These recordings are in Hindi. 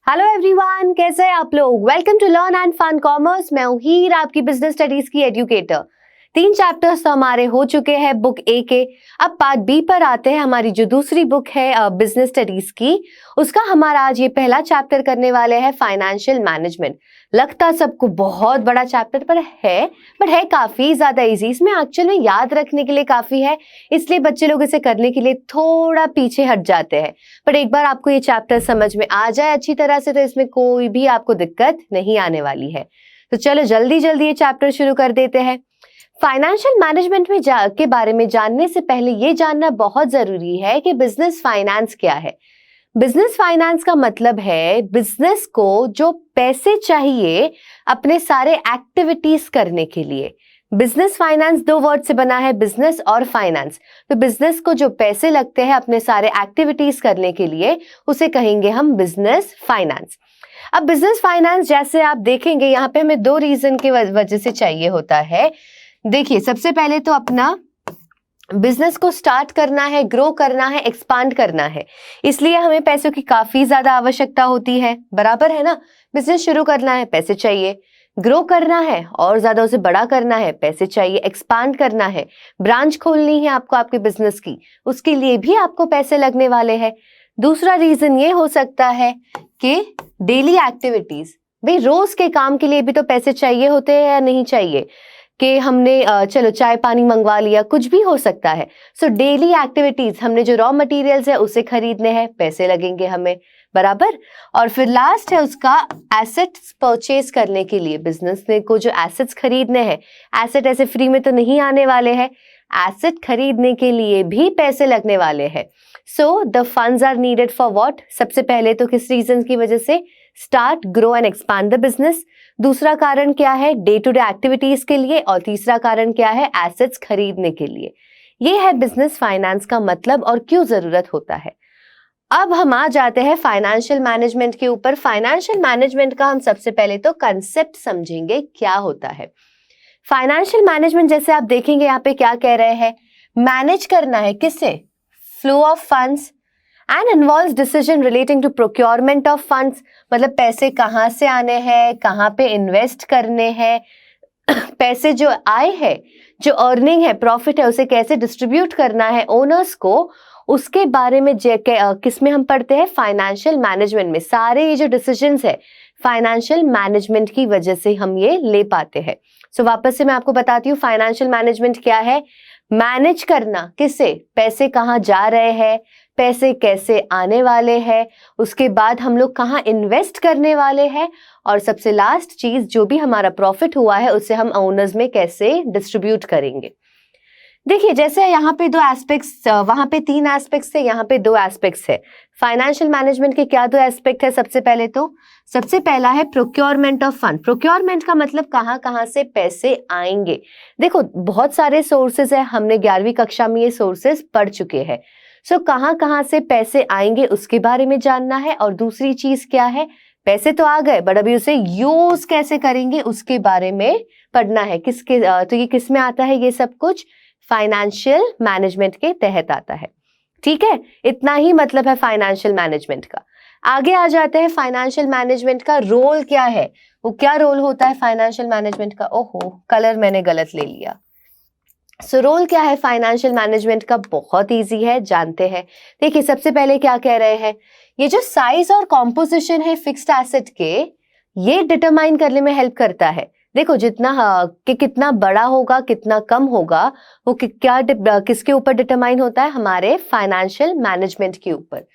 हेलो एवरीवन, कैसे हैं आप लोग। Welcome to Learn and Fun Commerce. मैं हूं हीर, आपकी बिजनेस स्टडीज की एजुकेटर। 3 चैप्टर्स तो हमारे हो चुके हैं बुक ए के। अब पार्ट बी पर आते हैं। हमारी जो दूसरी बुक है बिजनेस स्टडीज की, उसका हमारा आज ये पहला चैप्टर करने वाले हैं फाइनेंशियल मैनेजमेंट। लगता सबको बहुत बड़ा चैप्टर पर है, बट है काफी ज्यादा इजी। इसमें एक्चुअल में याद रखने के लिए काफी है, इसलिए बच्चे लोग इसे करने के लिए थोड़ा पीछे हट जाते हैं। पर एक बार आपको ये चैप्टर समझ में आ जाए अच्छी तरह से, तो इसमें कोई भी आपको दिक्कत नहीं आने वाली है। तो चलो जल्दी जल्दी ये चैप्टर शुरू कर देते हैं। फाइनेंशियल मैनेजमेंट में के बारे में जानने से पहले ये जानना बहुत जरूरी है कि बिजनेस फाइनेंस क्या है। बिजनेस फाइनेंस का मतलब है बिजनेस को जो पैसे चाहिए अपने सारे एक्टिविटीज करने के लिए। बिजनेस फाइनेंस 2 वर्ड से बना है, बिजनेस और फाइनेंस। तो बिजनेस को जो पैसे लगते हैं अपने सारे एक्टिविटीज करने के लिए, उसे कहेंगे हम बिजनेस फाइनेंस। अब बिजनेस फाइनेंस जैसे आप देखेंगे यहाँ पे हमें 2 रीजन की वजह से चाहिए होता है। देखिए, सबसे पहले तो अपना बिजनेस को स्टार्ट करना है, ग्रो करना है, एक्सपांड करना है, इसलिए हमें पैसों की काफी ज्यादा आवश्यकता होती है। बराबर है ना। बिजनेस शुरू करना है, पैसे चाहिए। ग्रो करना है और ज्यादा उसे बड़ा करना है, पैसे चाहिए। एक्सपांड करना है, ब्रांच खोलनी है आपको आपके बिजनेस की, उसके लिए भी आपको पैसे लगने वाले हैं। दूसरा रीजन ये हो सकता है कि डेली एक्टिविटीज, भाई रोज के काम के लिए भी तो पैसे चाहिए होते हैं या नहीं चाहिए। कि हमने चलो चाय पानी मंगवा लिया, कुछ भी हो सकता है। सो डेली एक्टिविटीज, हमने जो रॉ मटेरियल्स है उसे खरीदने हैं, पैसे लगेंगे हमें। बराबर। और फिर लास्ट है उसका एसेट्स परचेज करने के लिए। बिजनेस को जो एसेट्स खरीदने हैं, एसेट ऐसे फ्री में तो नहीं आने वाले हैं, एसेट खरीदने के लिए भी पैसे लगने वाले हैं। So the funds are needed for what. सबसे पहले तो किस रीजन की वजह से, start, grow and expand the business. दूसरा कारण क्या है, डे टू डे एक्टिविटीज के लिए। और तीसरा कारण क्या है, एसेट्स खरीदने के लिए। ये है बिजनेस फाइनेंस का मतलब और क्यों जरूरत होता है। अब हम आ जाते हैं फाइनेंशियल मैनेजमेंट के ऊपर। फाइनेंशियल मैनेजमेंट का हम सबसे पहले तो कंसेप्ट समझेंगे, क्या होता है फाइनेंशियल मैनेजमेंट। जैसे आप देखेंगे यहाँ पे क्या कह रहे हैं, मैनेज करना है किसे, flow of funds and involves decision relating to procurement of funds. मतलब पैसे कहाँ से आने हैं, कहाँ पे इन्वेस्ट करने हैं, पैसे जो आए हैं, जो अर्निंग है, प्रॉफिट है, उसे कैसे डिस्ट्रीब्यूट करना है ओनर्स को, उसके बारे में किस में हम पढ़ते हैं, फाइनेंशियल मैनेजमेंट में। सारे ये जो डिसीजंस है फाइनेंशियल मैनेजमेंट की वजह से हम ये ले पाते हैं। सो वापस से मैं आपको बताती हूँ फाइनेंशियल मैनेजमेंट क्या है। मैनेज करना किसे, पैसे कहाँ जा रहे हैं, पैसे कैसे आने वाले हैं, उसके बाद हम लोग कहाँ इन्वेस्ट करने वाले हैं, और सबसे लास्ट चीज जो भी हमारा प्रॉफिट हुआ है उसे हम ओनर्स में कैसे डिस्ट्रीब्यूट करेंगे। देखिए, जैसे यहाँ पे 2 एस्पेक्ट्स, वहां पे 3 एस्पेक्ट्स थे, यहाँ पे 2 एस्पेक्ट्स है। फाइनेंशियल मैनेजमेंट के क्या 2 एस्पेक्ट है, सबसे पहले तो सबसे पहला है प्रोक्योरमेंट ऑफ फंड। प्रोक्योरमेंट का मतलब कहाँ कहाँ से पैसे आएंगे। देखो, बहुत सारे सोर्सेज है, हमने 11वीं कक्षा में ये सोर्सेज पढ़ चुके हैं। सो कहाँ कहाँ से पैसे आएंगे उसके बारे में जानना है। और दूसरी चीज क्या है, पैसे तो आ गए बट अभी उसे यूज कैसे करेंगे उसके बारे में पढ़ना है। किसके तो ये किस में आता है, ये सब कुछ फाइनेंशियल मैनेजमेंट के तहत आता है। ठीक है, इतना ही मतलब है फाइनेंशियल मैनेजमेंट का। आगे आ जाते हैं फाइनेंशियल मैनेजमेंट का रोल क्या है। वो क्या रोल होता है फाइनेंशियल मैनेजमेंट का। ओहो, कलर मैंने गलत ले लिया। सो रोल क्या है फाइनेंशियल मैनेजमेंट का, बहुत इजी है, जानते हैं। देखिए, सबसे पहले क्या कह रहे हैं, ये जो साइज और कॉम्पोजिशन है फिक्स्ड एसेट के, ये डिटरमाइन करने में हेल्प करता है। देखो, जितना कि कितना बड़ा होगा, कितना कम होगा, वो किसके ऊपर डिटरमाइन होता है, हमारे फाइनेंशियल मैनेजमेंट के ऊपर।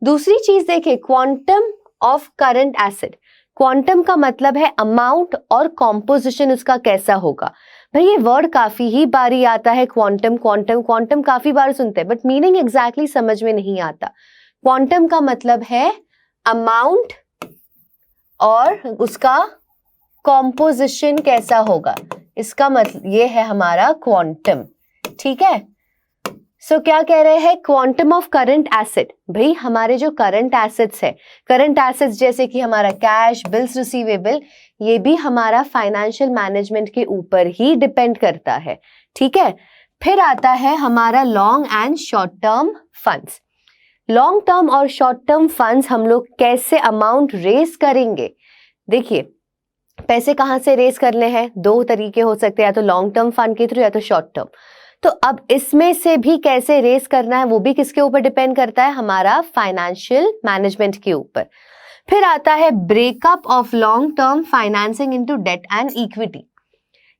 दूसरी चीज देखिए, quantum of current asset. Quantum का मतलब है अमाउंट, और कॉम्पोजिशन उसका कैसा होगा। भाई ये वर्ड काफी ही बारी आता है, क्वांटम क्वांटम क्वांटम काफी बार सुनते हैं, बट मीनिंग एग्जैक्टली समझ में नहीं आता। क्वांटम का मतलब है अमाउंट और उसका कॉम्पोजिशन कैसा होगा, इसका मतलब ये है हमारा क्वांटम। ठीक है। सो क्या कह रहे हैं, क्वांटम ऑफ करंट एसेट। भाई हमारे जो करंट एसेट्स है, करंट एसेट्स जैसे कि हमारा कैश, बिल्स रिसीवेबल, ये भी हमारा फाइनेंशियल मैनेजमेंट के ऊपर ही डिपेंड करता है। ठीक है। फिर आता है हमारा long and short term funds. Long term और शॉर्ट टर्म फंड्स हम लोग कैसे अमाउंट रेस करेंगे? देखिए, पैसे कहाँ से रेस करने हैं? दो तरीके हो सकते हैं, या तो लॉन्ग टर्म फंड के थ्रू या तो शॉर्ट टर्म। तो अब इसमें से भी कैसे रेस करना है वो भी किसके ऊपर डिपेंड करता है? हमारा फाइनेंशियल मैनेजमेंट के ऊपर। फिर आता है breakup of long term financing into debt and equity.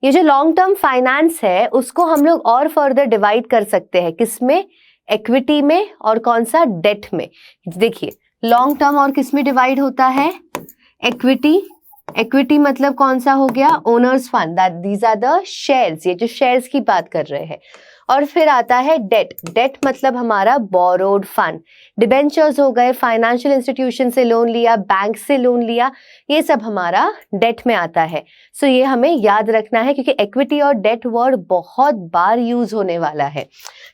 ये जो लॉन्ग टर्म फाइनेंस है उसको हम लोग और फर्दर डिवाइड कर सकते हैं, किसमें? इक्विटी में, और कौन सा? डेट में। देखिए, लॉन्ग टर्म और किसमें डिवाइड होता है? इक्विटी। इक्विटी मतलब कौन सा हो गया? Owners fund, that these are the shares, ये जो शेयर्स की बात कर रहे हैं। और फिर आता है डेट। डेट मतलब हमारा बोरोड फंड, डिबेंचर्स हो गए, फाइनेंशियल इंस्टीट्यूशन से लोन लिया, बैंक से लोन लिया, ये सब हमारा डेट में आता है। सो ये हमें याद रखना है क्योंकि इक्विटी और डेट वर्ड बहुत बार यूज होने वाला है।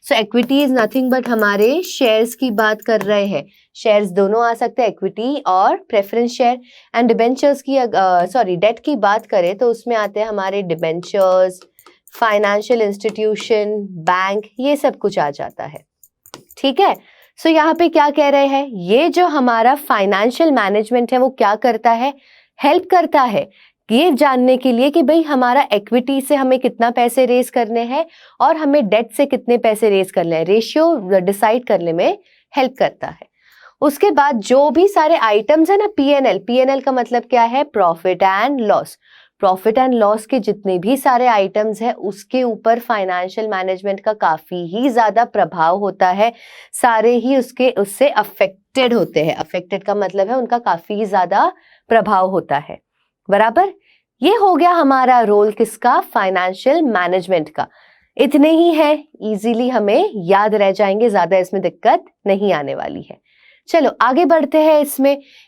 सो इक्विटी इज नथिंग बट हमारे शेयर्स की बात कर रहे हैं। शेयर्स दोनों आ सकते हैं, इक्विटी और प्रेफरेंस शेयर। एंड डिबेंचर्स की डेट की बात करें तो उसमें आते हैं हमारे डिबेंचर्स, फाइनेंशियल इंस्टीट्यूशन, बैंक, ये सब कुछ आ जाता है। ठीक है, सो यहाँ पे क्या कह रहे हैं? ये जो हमारा फाइनेंशियल मैनेजमेंट है वो क्या करता है? हेल्प करता है ये जानने के लिए कि भाई हमारा इक्विटी से हमें कितना पैसे रेस करने हैं और हमें डेट से कितने पैसे रेस करने हैं, रेशियो डिसाइड करने में हेल्प करता है। उसके बाद जो भी सारे आइटम्स है ना, पीएनएल, पीएनएल का मतलब क्या है? Profit and loss. Profit and loss के जितने भी सारे आइटम्स है उसके ऊपर फाइनेंशियल मैनेजमेंट का काफी ही ज्यादा प्रभाव होता है, सारे ही उससे अफेक्टेड होते हैं। अफेक्टेड का मतलब है उनका काफी ही ज्यादा प्रभाव होता है, बराबर। ये हो गया हमारा रोल किसका? फाइनेंशियल मैनेजमेंट का। इतने ही है, इजीली हमें याद रह जाएंगे, ज्यादा इसमें दिक्कत नहीं आने वाली है। चलो आगे बढ़ते हैं।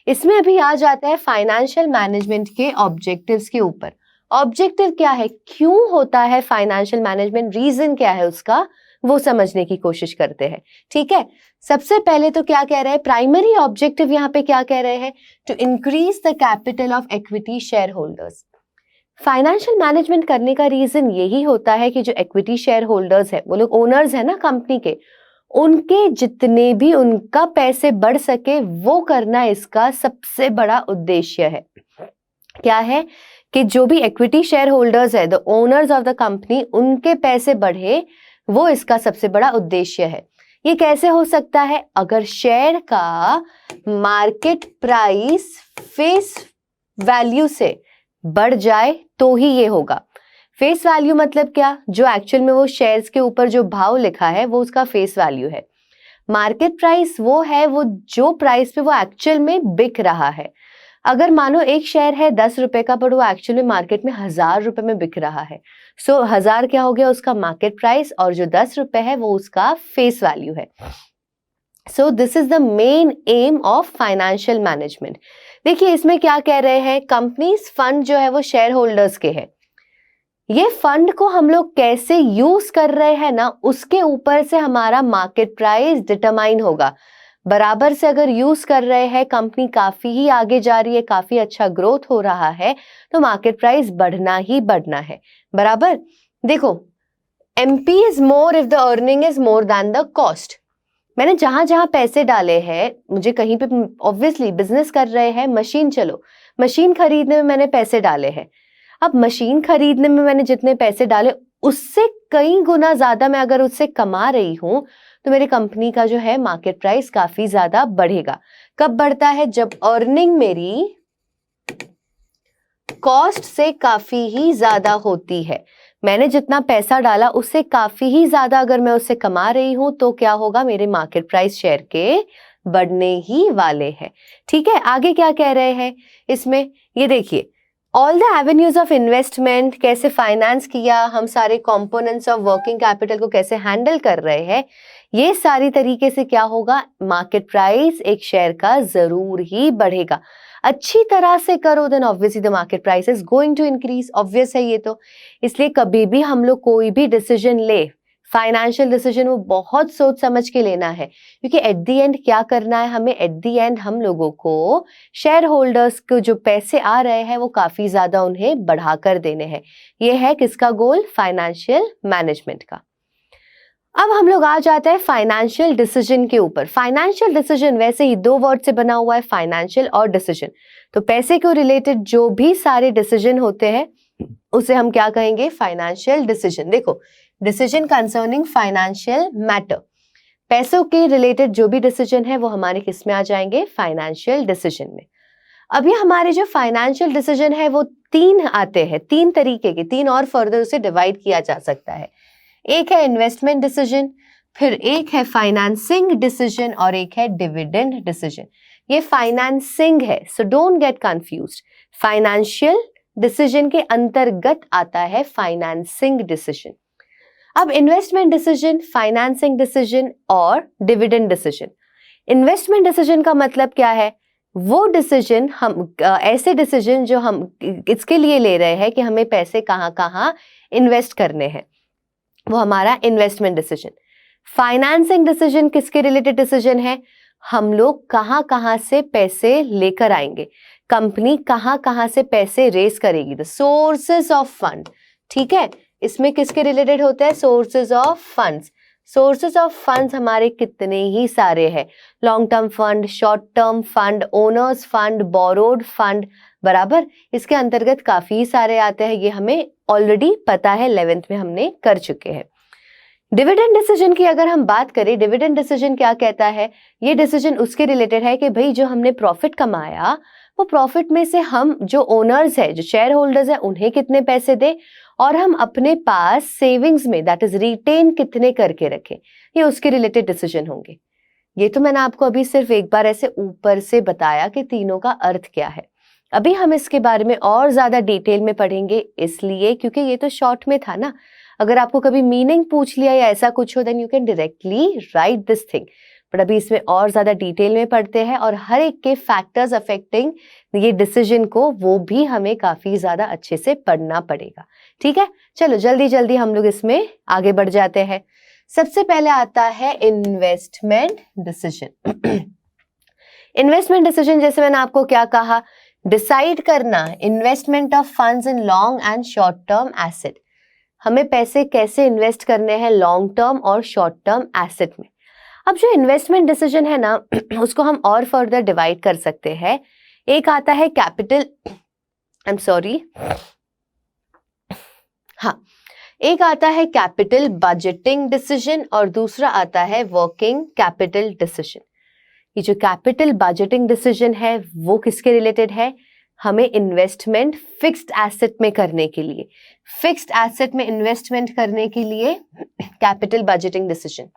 इसमें अभी आ जाता है फाइनेंशियल मैनेजमेंट के ऑब्जेक्टिव्स के ऊपर। ऑब्जेक्टिव क्या है, क्यों होता है फाइनेंशियल मैनेजमेंट, रीजन क्या है उसका, वो समझने की कोशिश करते हैं। ठीक है, सबसे पहले तो क्या कह रहे हैं? प्राइमरी ऑब्जेक्टिव यहाँ पे क्या कह रहे हैं? To increase the capital of equity shareholders. Financial management करने का रीजन यही होता है कि जो इक्विटी शेयर होल्डर्स है, वो लोग ओनर्स है ना कंपनी के, उनके जितने भी उनका पैसे बढ़ सके वो करना इसका सबसे बड़ा उद्देश्य है। क्या है? कि जो भी इक्विटी शेयर होल्डर्स है, the owners of the company, उनके पैसे बढ़े, वो इसका सबसे बड़ा उद्देश्य है। ये कैसे हो सकता है? अगर शेयर का मार्केट प्राइस फेस वैल्यू से बढ़ जाए तो ही ये होगा। फेस वैल्यू मतलब क्या? जो एक्चुअल में वो शेयर्स के ऊपर जो भाव लिखा है वो उसका फेस वैल्यू है। मार्केट प्राइस वो है वो जो प्राइस पे वो एक्चुअल में बिक रहा है। अगर मानो एक शेयर है 10 रुपए का, पर वो एक्चुअल में मार्केट में 1000 रुपए में बिक रहा है, सो 1000 क्या हो गया? उसका मार्केट प्राइस, और जो 10 रुपए है वो उसका फेस वैल्यू है। So this is the main M of financial management. देखिए इसमें क्या कह रहे हैं? कंपनीज फंड जो है वो शेयर होल्डर्स के है। ये फंड को हम लोग कैसे यूज कर रहे हैं ना, उसके ऊपर से हमारा मार्केट प्राइस डिटरमाइन होगा। बराबर से अगर यूज कर रहे हैं, कंपनी काफी ही आगे जा रही है, काफी अच्छा ग्रोथ हो रहा है, तो मार्केट प्राइस बढ़ना ही बढ़ना है, बराबर। देखो, MP is more if the earning is more than the cost. मैंने जहां जहां पैसे डाले हैं, मुझे कहीं पे ऑब्वियसली बिजनेस कर रहे हैं, मशीन, चलो मशीन खरीदने में मैंने पैसे डाले हैं। अब मशीन खरीदने में मैंने जितने पैसे डाले उससे कई गुना ज्यादा मैं अगर उससे कमा रही हूं तो मेरी कंपनी का जो है मार्केट प्राइस काफी ज्यादा बढ़ेगा। कब बढ़ता है? जब अर्निंग मेरी कॉस्ट से काफी ही ज्यादा होती है। मैंने जितना पैसा डाला उससे काफी ही ज्यादा अगर मैं उससे कमा रही हूं तो क्या होगा? मेरे मार्केट प्राइस शेयर के बढ़ने ही वाले हैं। ठीक है, आगे क्या कह रहे हैं इसमें? ये देखिए, all the avenues of investment, कैसे फाइनेंस किया, हम सारे कंपोनेंट्स ऑफ वर्किंग कैपिटल को कैसे हैंडल कर रहे हैं, ये सारी तरीके से क्या होगा? मार्केट प्राइस एक शेयर का जरूर ही बढ़ेगा। अच्छी तरह से करो then obviously the market price is going to increase, obvious है ये तो। इसलिए कभी भी हम लोग कोई भी डिसीजन ले, फाइनेंशियल डिसीजन, वो बहुत सोच समझ के लेना है, क्योंकि एट द एंड क्या करना है हमें? एट द एंड हम लोगों को शेयर होल्डर्स को जो पैसे आ रहे हैं वो काफी ज्यादा उन्हें बढ़ाकर देने हैं। ये है किसका गोल? फाइनेंशियल मैनेजमेंट का। अब हम लोग आ जाते हैं फाइनेंशियल डिसीजन के ऊपर। फाइनेंशियल डिसीजन वैसे ही दो वर्ड से बना हुआ है, फाइनेंशियल और डिसीजन। तो पैसे को रिलेटेड जो भी सारे डिसीजन होते हैं उसे हम क्या कहेंगे, फाइनेंशियल डिसीजन। देखो, डिसीजन कंसर्निंग फाइनेंशियल मैटर, पैसों के रिलेटेड जो भी डिसीजन है वो हमारे किस में आ जाएंगे, फाइनेंशियल डिसीजन में। अभी हमारे जो फाइनेंशियल डिसीजन है वो तीन आते हैं, तीन तरीके के, तीन और फर्दर उसे डिवाइड किया जा सकता है। एक है इन्वेस्टमेंट डिसीजन, फिर एक है फाइनेंसिंग डिसीजन और एक है डिविडेंड डिसीजन। ये फाइनेंसिंग है, so don't get confused. Financial decision के अंतर्गत आता है फाइनेंसिंग डिसीजन। अब इन्वेस्टमेंट डिसीजन, फाइनेंसिंग डिसीजन और डिविडेंड डिसीजन। इन्वेस्टमेंट डिसीजन का मतलब क्या है, वो डिसीजन हम ऐसे डिसीजन जो हम इसके लिए ले रहे हैं कि हमें पैसे कहाँ कहाँ इन्वेस्ट करने हैं, वो हमारा इन्वेस्टमेंट डिसीजन। फाइनेंसिंग डिसीजन किसके रिलेटेड डिसीजन है, हम लोग कहाँ कहाँ से पैसे लेकर आएंगे, कंपनी कहाँ कहाँ से पैसे रेज करेगी, द सोर्सेस ऑफ फंड। ठीक है, इसमें किसके रिलेटेड होता है, sources of funds. Sources of funds हमारे कितने ही सारे हैं, long term fund, short term fund, owner's fund, borrowed fund, बराबर। इसके अंतर्गत काफी सारे आते हैं, ये हमें ऑलरेडी पता है, 11th में हमने कर चुके हैं। डिविडेंड डिसीजन की अगर हम बात करें, डिविडेंड डिसीजन क्या कहता है, ये डिसीजन उसके रिलेटेड है कि भाई जो हमने प्रॉफिट कमाया वो प्रॉफिट में से हम जो ओनर्स है, जो शेयर होल्डर्स है, उन्हें कितने पैसे दे और हम अपने पास सेविंग्स में दैट इज रिटेन कितने करके रखें, ये उसके रिलेटेड डिसीजन होंगे। ये तो मैंने आपको अभी सिर्फ एक बार ऐसे ऊपर से बताया कि तीनों का अर्थ क्या है। अभी हम इसके बारे में और ज्यादा डिटेल में पढ़ेंगे, इसलिए क्योंकि ये तो शॉर्ट में था ना। अगर आपको कभी मीनिंग पूछ लिया या ऐसा कुछ हो, then you can directly write this thing, but अभी इसमें और ज्यादा डिटेल में पढ़ते हैं और हर एक के फैक्टर्स अफेक्टिंग ये डिसीजन को वो भी हमें काफी ज्यादा अच्छे से पढ़ना पड़ेगा। ठीक है, चलो जल्दी जल्दी हम लोग इसमें आगे बढ़ जाते हैं। सबसे पहले आता है इन्वेस्टमेंट डिसीजन। इन्वेस्टमेंट डिसीजन जैसे मैंने आपको क्या कहा, डिसाइड करना investment of funds in long and short term asset, हमें पैसे कैसे इन्वेस्ट करने हैं लॉन्ग टर्म और शॉर्ट टर्म एसेट में। अब जो इन्वेस्टमेंट डिसीजन है ना, उसको हम और फर्दर डिवाइड कर सकते हैं। एक आता है कैपिटल, एक आता है कैपिटल बजटिंग डिसीजन और दूसरा आता है वर्किंग कैपिटल डिसीजन। ये जो कैपिटल बजटिंग डिसीजन है वो किसके रिलेटेड है, हमें इन्वेस्टमेंट फिक्स्ड एसेट में करने के लिए, फिक्स्ड एसेट में इन्वेस्टमेंट करने के लिए कैपिटल बजटिंग डिसीजन।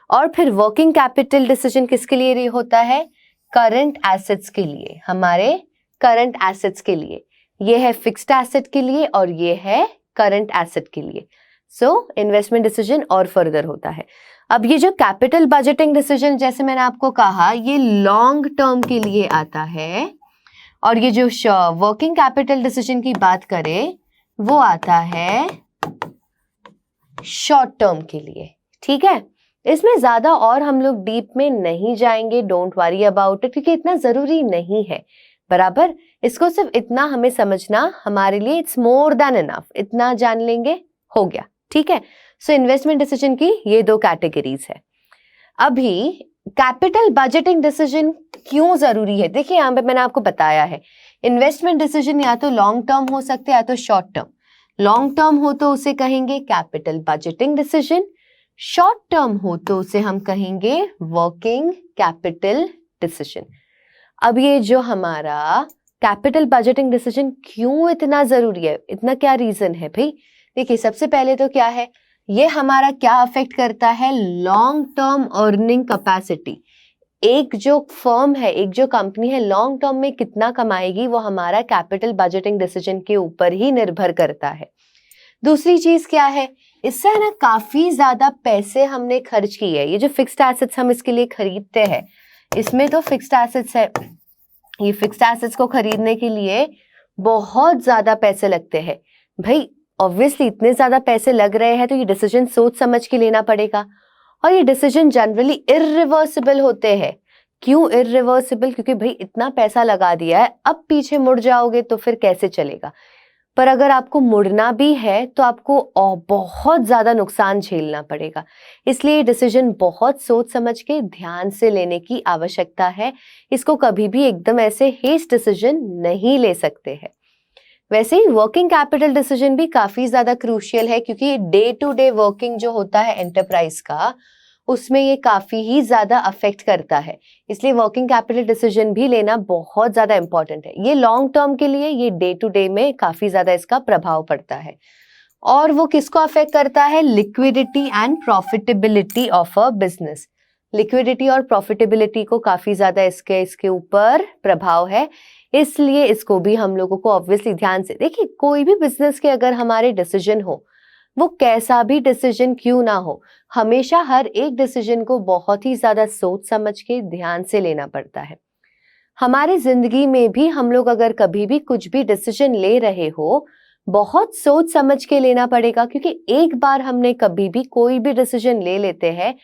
और फिर वर्किंग कैपिटल डिसीजन किसके लिए होता है, करंट एसेट्स के लिए, हमारे करंट एसेट्स के लिए। ये है फिक्स्ड एसेट के लिए और ये है करंट एसेट के लिए। सो इन्वेस्टमेंट डिसीजन और फर्दर होता है। अब ये जो कैपिटल बजटिंग डिसीजन जैसे मैंने आपको कहा, ये लॉन्ग टर्म के लिए आता है और ये जो वर्किंग कैपिटल डिसीजन की बात करें वो आता है शॉर्ट टर्म के लिए। ठीक है, इसमें ज्यादा और हम लोग डीप में नहीं जाएंगे, डोंट वरी अबाउट इट, क्योंकि इतना जरूरी नहीं है, बराबर। इसको सिर्फ इतना हमें समझना हमारे लिए इट्स मोर देन इनफ, इतना जान लेंगे हो गया। ठीक है, सो इन्वेस्टमेंट डिसीजन की ये दो कैटेगरीज है। अभी कैपिटल बजटिंग डिसीजन क्यों जरूरी है, देखिए यहाँ पे मैंने आपको बताया है, इन्वेस्टमेंट डिसीजन या तो लॉन्ग टर्म हो सकते हैं या तो शॉर्ट टर्म। लॉन्ग टर्म हो तो उसे कहेंगे capital budgeting decision, short term हो तो उसे हम कहेंगे वर्किंग कैपिटल डिसीजन। अब ये जो हमारा कैपिटल बजटिंग डिसीजन क्यों इतना जरूरी है, इतना क्या रीजन है भाई, देखिए सबसे पहले तो क्या है, ये हमारा क्या अफेक्ट करता है, लॉन्ग टर्म अर्निंग कैपेसिटी। एक जो फर्म है, एक जो कंपनी है, लॉन्ग टर्म में कितना कमाएगी वो हमारा कैपिटल बजटिंग डिसीजन के ऊपर ही निर्भर करता है। दूसरी चीज क्या है, इससे है ना काफी ज्यादा पैसे हमने खर्च किए हैं। ये जो फिक्स्ड एसेट्स हम इसके लिए खरीदते हैं, इसमें तो फिक्स्ड एसेट्स है, ये फिक्स्ड एसेट्स को खरीदने के लिए बहुत ज्यादा पैसे लगते हैं भाई। ऑब्वियसली इतने ज्यादा पैसे लग रहे हैं तो ये डिसीजन सोच समझ के लेना पड़ेगा और ये डिसीजन जनरली इरिवर्सिबल होते हैं। क्यों इरिवर्सिबल, क्योंकि भाई इतना पैसा लगा दिया है, अब पीछे मुड़ जाओगे तो फिर कैसे चलेगा। पर अगर आपको मुड़ना भी है तो आपको बहुत ज्यादा नुकसान झेलना पड़ेगा। इसलिए डिसीजन बहुत सोच समझ के ध्यान से लेने की आवश्यकता है। इसको कभी भी एकदम ऐसे हेस्ट डिसीजन नहीं ले सकते हैं। वैसे ही वर्किंग कैपिटल डिसीजन भी काफी ज्यादा क्रूशियल है, क्योंकि डे टू डे वर्किंग जो होता है एंटरप्राइज का, उसमें ये काफी ही ज्यादा अफेक्ट करता है। इसलिए वर्किंग कैपिटल डिसीजन भी लेना बहुत ज्यादा इंपॉर्टेंट है। ये लॉन्ग टर्म के लिए, ये डे टू डे में काफी ज्यादा इसका प्रभाव पड़ता है। और वो किसको अफेक्ट करता है? Liquidity and profitability of a business. Liquidity और प्रॉफिटेबिलिटी को काफी ज्यादा इसके ऊपर प्रभाव है। इसलिए इसको भी हम लोगों को ऑब्वियसली ध्यान से देखिए। कोई भी बिजनेस के अगर हमारे डिसीजन हो, वो कैसा भी डिसीजन क्यों ना हो, हमेशा हर एक डिसीजन को बहुत ही ज्यादा सोच समझ के ध्यान से लेना पड़ता है। हमारी जिंदगी में भी हम लोग अगर कभी भी कुछ भी डिसीजन ले रहे हो, बहुत सोच समझ के लेना पड़ेगा, क्योंकि एक बार हमने कभी भी कोई भी डिसीजन ले लेते हैं,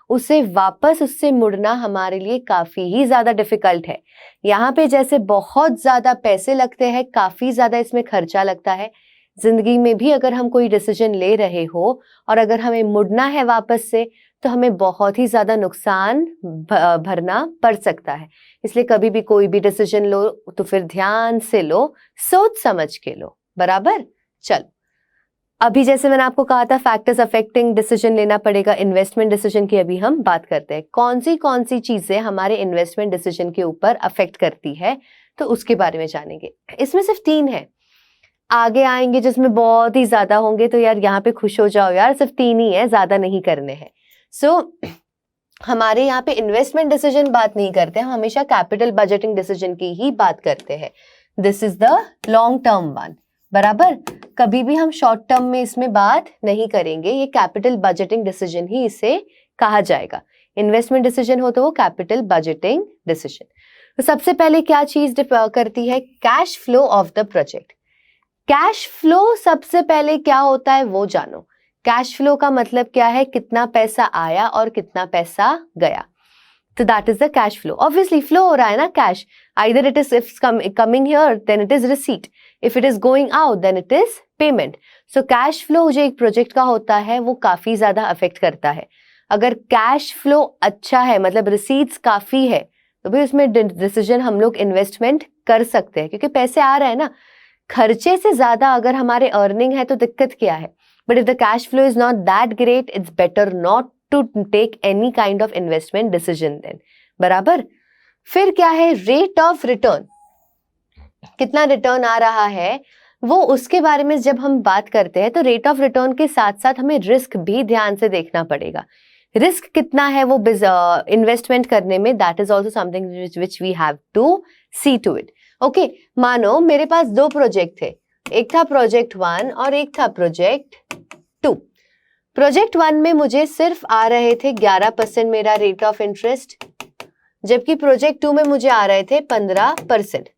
उसे वापस उससे मुड़ना हमारे लिए काफी ही ज्यादा डिफिकल्ट है। यहाँ पे जैसे बहुत ज्यादा पैसे लगते हैं, काफी ज्यादा इसमें खर्चा लगता है, जिंदगी में भी अगर हम कोई डिसीजन ले रहे हो और अगर हमें मुड़ना है वापस से, तो हमें बहुत ही ज्यादा नुकसान भरना पड़ सकता है। इसलिए कभी भी कोई भी डिसीजन लो तो फिर ध्यान से लो, सोच समझ के लो। बराबर? चलो, अभी जैसे मैंने आपको कहा था फैक्टर्स अफेक्टिंग डिसीजन लेना पड़ेगा इन्वेस्टमेंट डिसीजन की, अभी हम बात करते हैं कौन सी चीजें हमारे इन्वेस्टमेंट डिसीजन के ऊपर अफेक्ट करती है, तो उसके बारे में जानेंगे। इसमें सिर्फ 3 है, आगे आएंगे जिसमें बहुत ही ज्यादा होंगे, तो यार यहाँ पे खुश हो जाओ यार, सिर्फ 3 ही है, ज्यादा नहीं करने हैं। हमारे यहाँ पे इन्वेस्टमेंट डिसीजन बात नहीं करते, हम हमेशा कैपिटल बजटिंग डिसीजन की ही बात करते हैं। This is the long term one. बराबर? कभी भी हम शॉर्ट टर्म में इसमें बात नहीं करेंगे, ये कैपिटल बजटिंग डिसीजन ही इसे कहा जाएगा। इन्वेस्टमेंट डिसीजन हो तो वो कैपिटल बजटिंग डिसीजन। तो सबसे पहले क्या चीज करती है? Cash flow of the project. Cash flow सबसे पहले क्या होता है वो जानो। कैश फ्लो का मतलब क्या है? कितना पैसा आया और कितना पैसा गया, तो that is the cash flow. Obviously flow हो रहा है ना cash, either it is coming here then it is receipt, if it is going out then it is payment. So cash flow जो एक प्रोजेक्ट का होता है वो काफी ज्यादा अफेक्ट करता है। अगर कैश फ्लो अच्छा है, मतलब रिसीट्स काफी है, तो भी उसमें डिसीजन हम लोग इन्वेस्टमेंट कर सकते हैं, क्योंकि पैसे आ रहे हैं ना। खर्चे से ज्यादा अगर हमारे अर्निंग है तो दिक्कत क्या है? But if the cash flow is not that great, it's better not to take any kind of investment decision then. बराबर? फिर क्या है? Rate of return. कितना रिटर्न आ रहा है वो, उसके बारे में जब हम बात करते हैं तो रेट ऑफ रिटर्न के साथ साथ हमें रिस्क भी ध्यान से देखना पड़ेगा। रिस्क कितना है वो इन्वेस्टमेंट करने में, that is also something which we have to see to it. Okay, मानो मेरे पास 2 प्रोजेक्ट थे, एक था प्रोजेक्ट 1 और एक था प्रोजेक्ट 2। प्रोजेक्ट 1 में मुझे सिर्फ आ रहे थे 11% मेरा रेट ऑफ इंटरेस्ट, जबकि प्रोजेक्ट 2 में मुझे आ रहे थे 15%।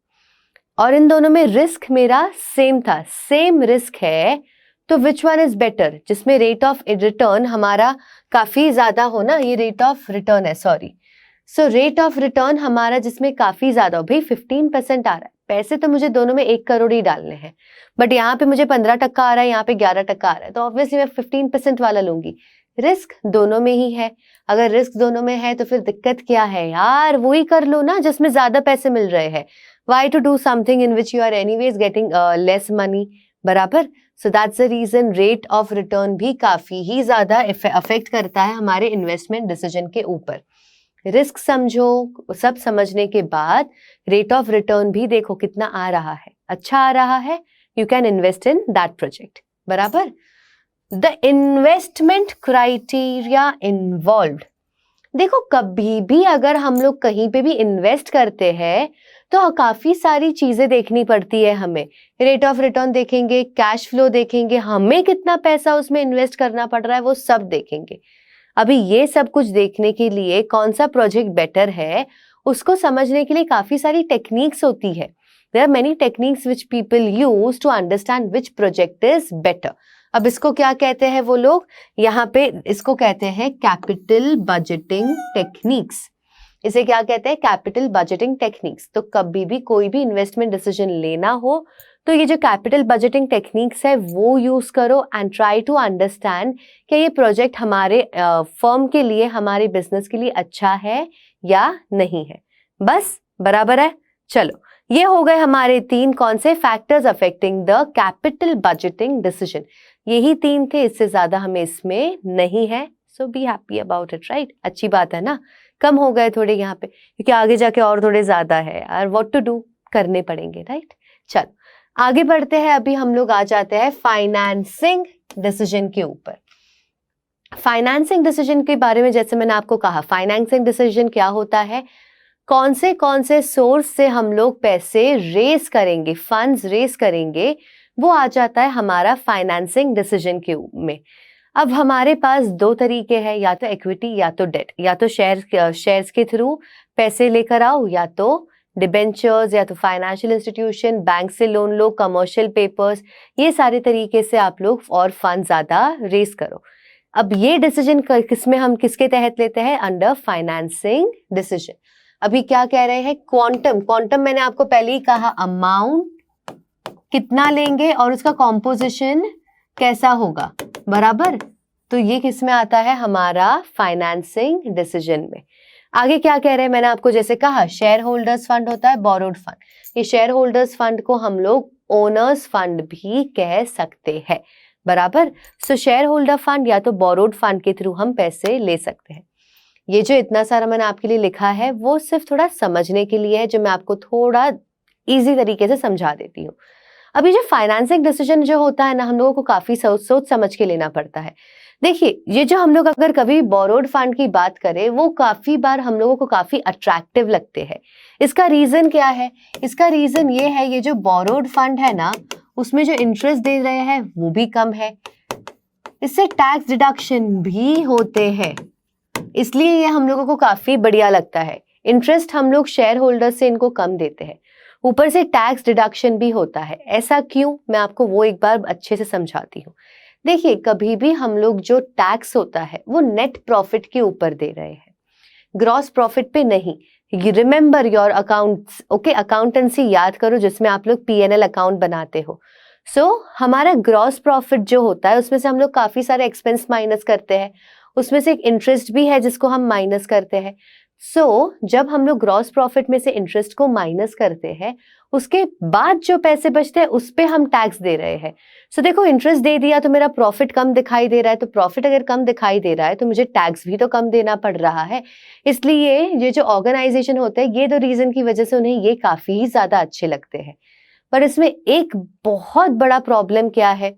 और इन दोनों में रिस्क मेरा सेम था, सेम रिस्क है, तो विच वन इज बेटर? जिसमें रेट ऑफ रिटर्न हमारा काफी ज्यादा हो ना, ये रेट ऑफ रिटर्न है, sorry. So rate of return हमारा जिसमें काफी ज्यादा हो, भाई 15% आ रहा है, पैसे तो मुझे दोनों में 1 करोड़ ही डालने हैं, बट यहाँ पे मुझे 15% आ रहा है, यहाँ पे 11% आ रहा है, तो ऑब्वियसली मैं 15% वाला लूंगी। रिस्क दोनों में ही है। अगर रिस्क दोनों में है तो फिर दिक्कत क्या है यार? वही कर लो ना जिसमें ज्यादा पैसे मिल रहे हैं। Why to do something in which you are anyways getting less money? बराबर? So that's the reason rate of return भी काफी ही ज्यादा अफेक्ट करता है हमारे इन्वेस्टमेंट डिसीजन के ऊपर। रिस्क समझो, सब समझने के बाद रेट ऑफ रिटर्न भी देखो कितना आ रहा है, अच्छा आ रहा है, you can invest in that project. बराबर? The investment criteria involved. देखो, कभी भी अगर हम लोग कहीं पे भी इन्वेस्ट करते हैं तो काफी सारी चीजें देखनी पड़ती है हमें। रेट ऑफ रिटर्न देखेंगे, कैश फ्लो देखेंगे, हमें कितना पैसा उसमें इन्वेस्ट करना पड़ रहा है वो सब देखेंगे। अभी ये सब कुछ देखने के लिए कौन सा प्रोजेक्ट बेटर है उसको समझने के लिए काफी सारी टेक्निक्स होती है। There are many techniques which people use to understand which project is better. अब इसको क्या कहते हैं वो लोग? यहाँ पे इसको कहते हैं कैपिटल बजटिंग टेक्निक्स। इसे क्या कहते हैं? Capital budgeting techniques. तो कभी भी कोई भी इन्वेस्टमेंट डिसीजन लेना हो तो ये जो कैपिटल बजटिंग टेक्निक्स है वो यूज करो एंड ट्राई टू अंडरस्टैंड कि ये प्रोजेक्ट हमारे फर्म के लिए, हमारे बिजनेस के लिए अच्छा है या नहीं है। बस बराबर है। चलो, ये हो गए हमारे 3 कौन से factors affecting the capital budgeting decision. यही 3 थे, इससे ज्यादा हमें इसमें नहीं है। So be happy about it, right? अच्छी बात है ना। कम हो गए थोड़े यहाँ पे, क्योंकि आगे जाके और थोड़े ज्यादा है और व्हाट टू डू करने पड़ेंगे, राइट? चलो आगे बढ़ते हैं। अभी हम लोग आ जाते हैं फाइनेंसिंग डिसीजन के ऊपर। फाइनेंसिंग डिसीजन के बारे में जैसे मैंने आपको कहा, फाइनेंसिंग डिसीजन क्या होता है? कौन से सोर्स से हम लोग पैसे रेस करेंगे, फंड्स रेस करेंगे, वो आ जाता है हमारा फाइनेंसिंग डिसीजन के में। अब हमारे पास 2 तरीके हैं, या तो इक्विटी या तो डेट। या तो शेयर्स के थ्रू पैसे लेकर आओ, या तो डिबेंचर्स, या तो फाइनेंशियल इंस्टीट्यूशन, बैंक से लोन लो, कमर्शियल पेपर्स, ये सारे तरीके से आप लोग और फंड ज्यादा रेस करो। अब ये डिसीजन किसमें, हम किसके तहत लेते हैं? Under financing decision. अभी क्या कह रहे हैं? क्वांटम मैंने आपको पहले ही कहा, अमाउंट कितना लेंगे और उसका कॉम्पोजिशन कैसा होगा, बराबर? तो ये किस में आता है? हमारा फाइनेंसिंग डिसीजन में। आगे क्या कह रहे हैं? मैंने आपको जैसे कहा, शेयर होल्डर्स फंड होता है, बोरोड फंड। ये शेयर होल्डर्स फंड को हम लोग ओनर्स फंड भी कह सकते हैं, बराबर? सो शेयर होल्डर फंड या तो बोरोड फंड के थ्रू हम पैसे ले सकते हैं। ये जो इतना सारा मैंने आपके लिए लिखा है वो सिर्फ थोड़ा समझने के लिए है, जो मैं आपको थोड़ा इजी तरीके से समझा देती हूँ। अभी जो फाइनेंसिंग डिसीजन जो होता है ना, हम लोगों को काफी सोच समझ के लेना पड़ता है। देखिए, ये जो हम लोग अगर कभी बोरोड फंड की बात करें, वो काफी बार हम लोगों को काफी अट्रैक्टिव लगते हैं। इसका रीजन क्या है? इसका रीजन ये है, ये जो बोरोड फंड है ना, उसमें जो इंटरेस्ट दे रहे हैं वो भी कम है, इससे टैक्स डिडक्शन भी होते हैं, इसलिए ये हम लोगों को काफी बढ़िया लगता है। इंटरेस्ट हम लोग शेयर होल्डर से इनको कम देते हैं, ऊपर से टैक्स डिडक्शन भी होता है। ऐसा क्यों, मैं आपको वो एक बार अच्छे से समझाती हूँ। देखिए, कभी भी हम लोग जो टैक्स होता है वो नेट प्रॉफिट के ऊपर दे रहे हैं, ग्रॉस प्रॉफिट पे नहीं। Remember your accounts, okay? Accountancy याद करो जिसमें आप लोग P&L अकाउंट बनाते हो। हमारा ग्रॉस प्रॉफिट जो होता है उसमें से हम लोग काफी सारे एक्सपेंस माइनस करते हैं, उसमें से एक इंटरेस्ट भी है जिसको हम माइनस करते हैं। जब हम लोग ग्रॉस प्रॉफिट में से इंटरेस्ट को माइनस करते हैं, उसके बाद जो पैसे बचते हैं उस पे हम टैक्स दे रहे हैं। देखो, इंटरेस्ट दे दिया तो मेरा प्रॉफिट कम दिखाई दे रहा है, तो प्रॉफिट अगर कम दिखाई दे रहा है तो मुझे टैक्स भी तो कम देना पड़ रहा है। इसलिए ये जो ऑर्गेनाइजेशन होते हैं, ये 2 रीजन की वजह से उन्हें ये काफी ज्यादा अच्छे लगते हैं। पर इसमें एक बहुत बड़ा प्रॉब्लम क्या है?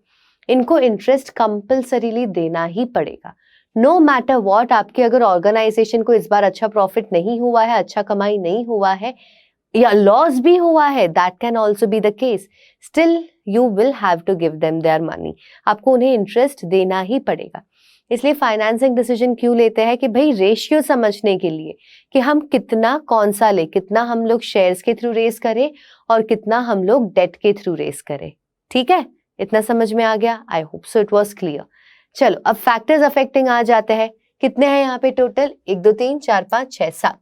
इनको इंटरेस्ट कंपल्सरीली देना ही पड़ेगा, नो मैटर व्हाट। आपके अगर ऑर्गेनाइजेशन को इस बार अच्छा प्रॉफिट नहीं हुआ है, अच्छा कमाई नहीं हुआ है, या लॉस भी हुआ है, that can also be the case, still you will have to give them their money. आपको उन्हें इंटरेस्ट देना ही पड़ेगा। इसलिए फाइनेंसिंग डिसीजन क्यों लेते हैं? कि भाई रेशियो समझने के लिए, कि हम कितना कौन सा ले, कितना हम लोग शेयर्स के थ्रू रेस करें और कितना हम लोग डेट के थ्रू रेस करें। ठीक है, इतना समझ में आ गया? I hope so it was clear. चलो, अब फैक्टर्स अफेक्टिंग आ जाते हैं। कितने हैं यहाँ पे टोटल? 1 2 3 4 5 6 7।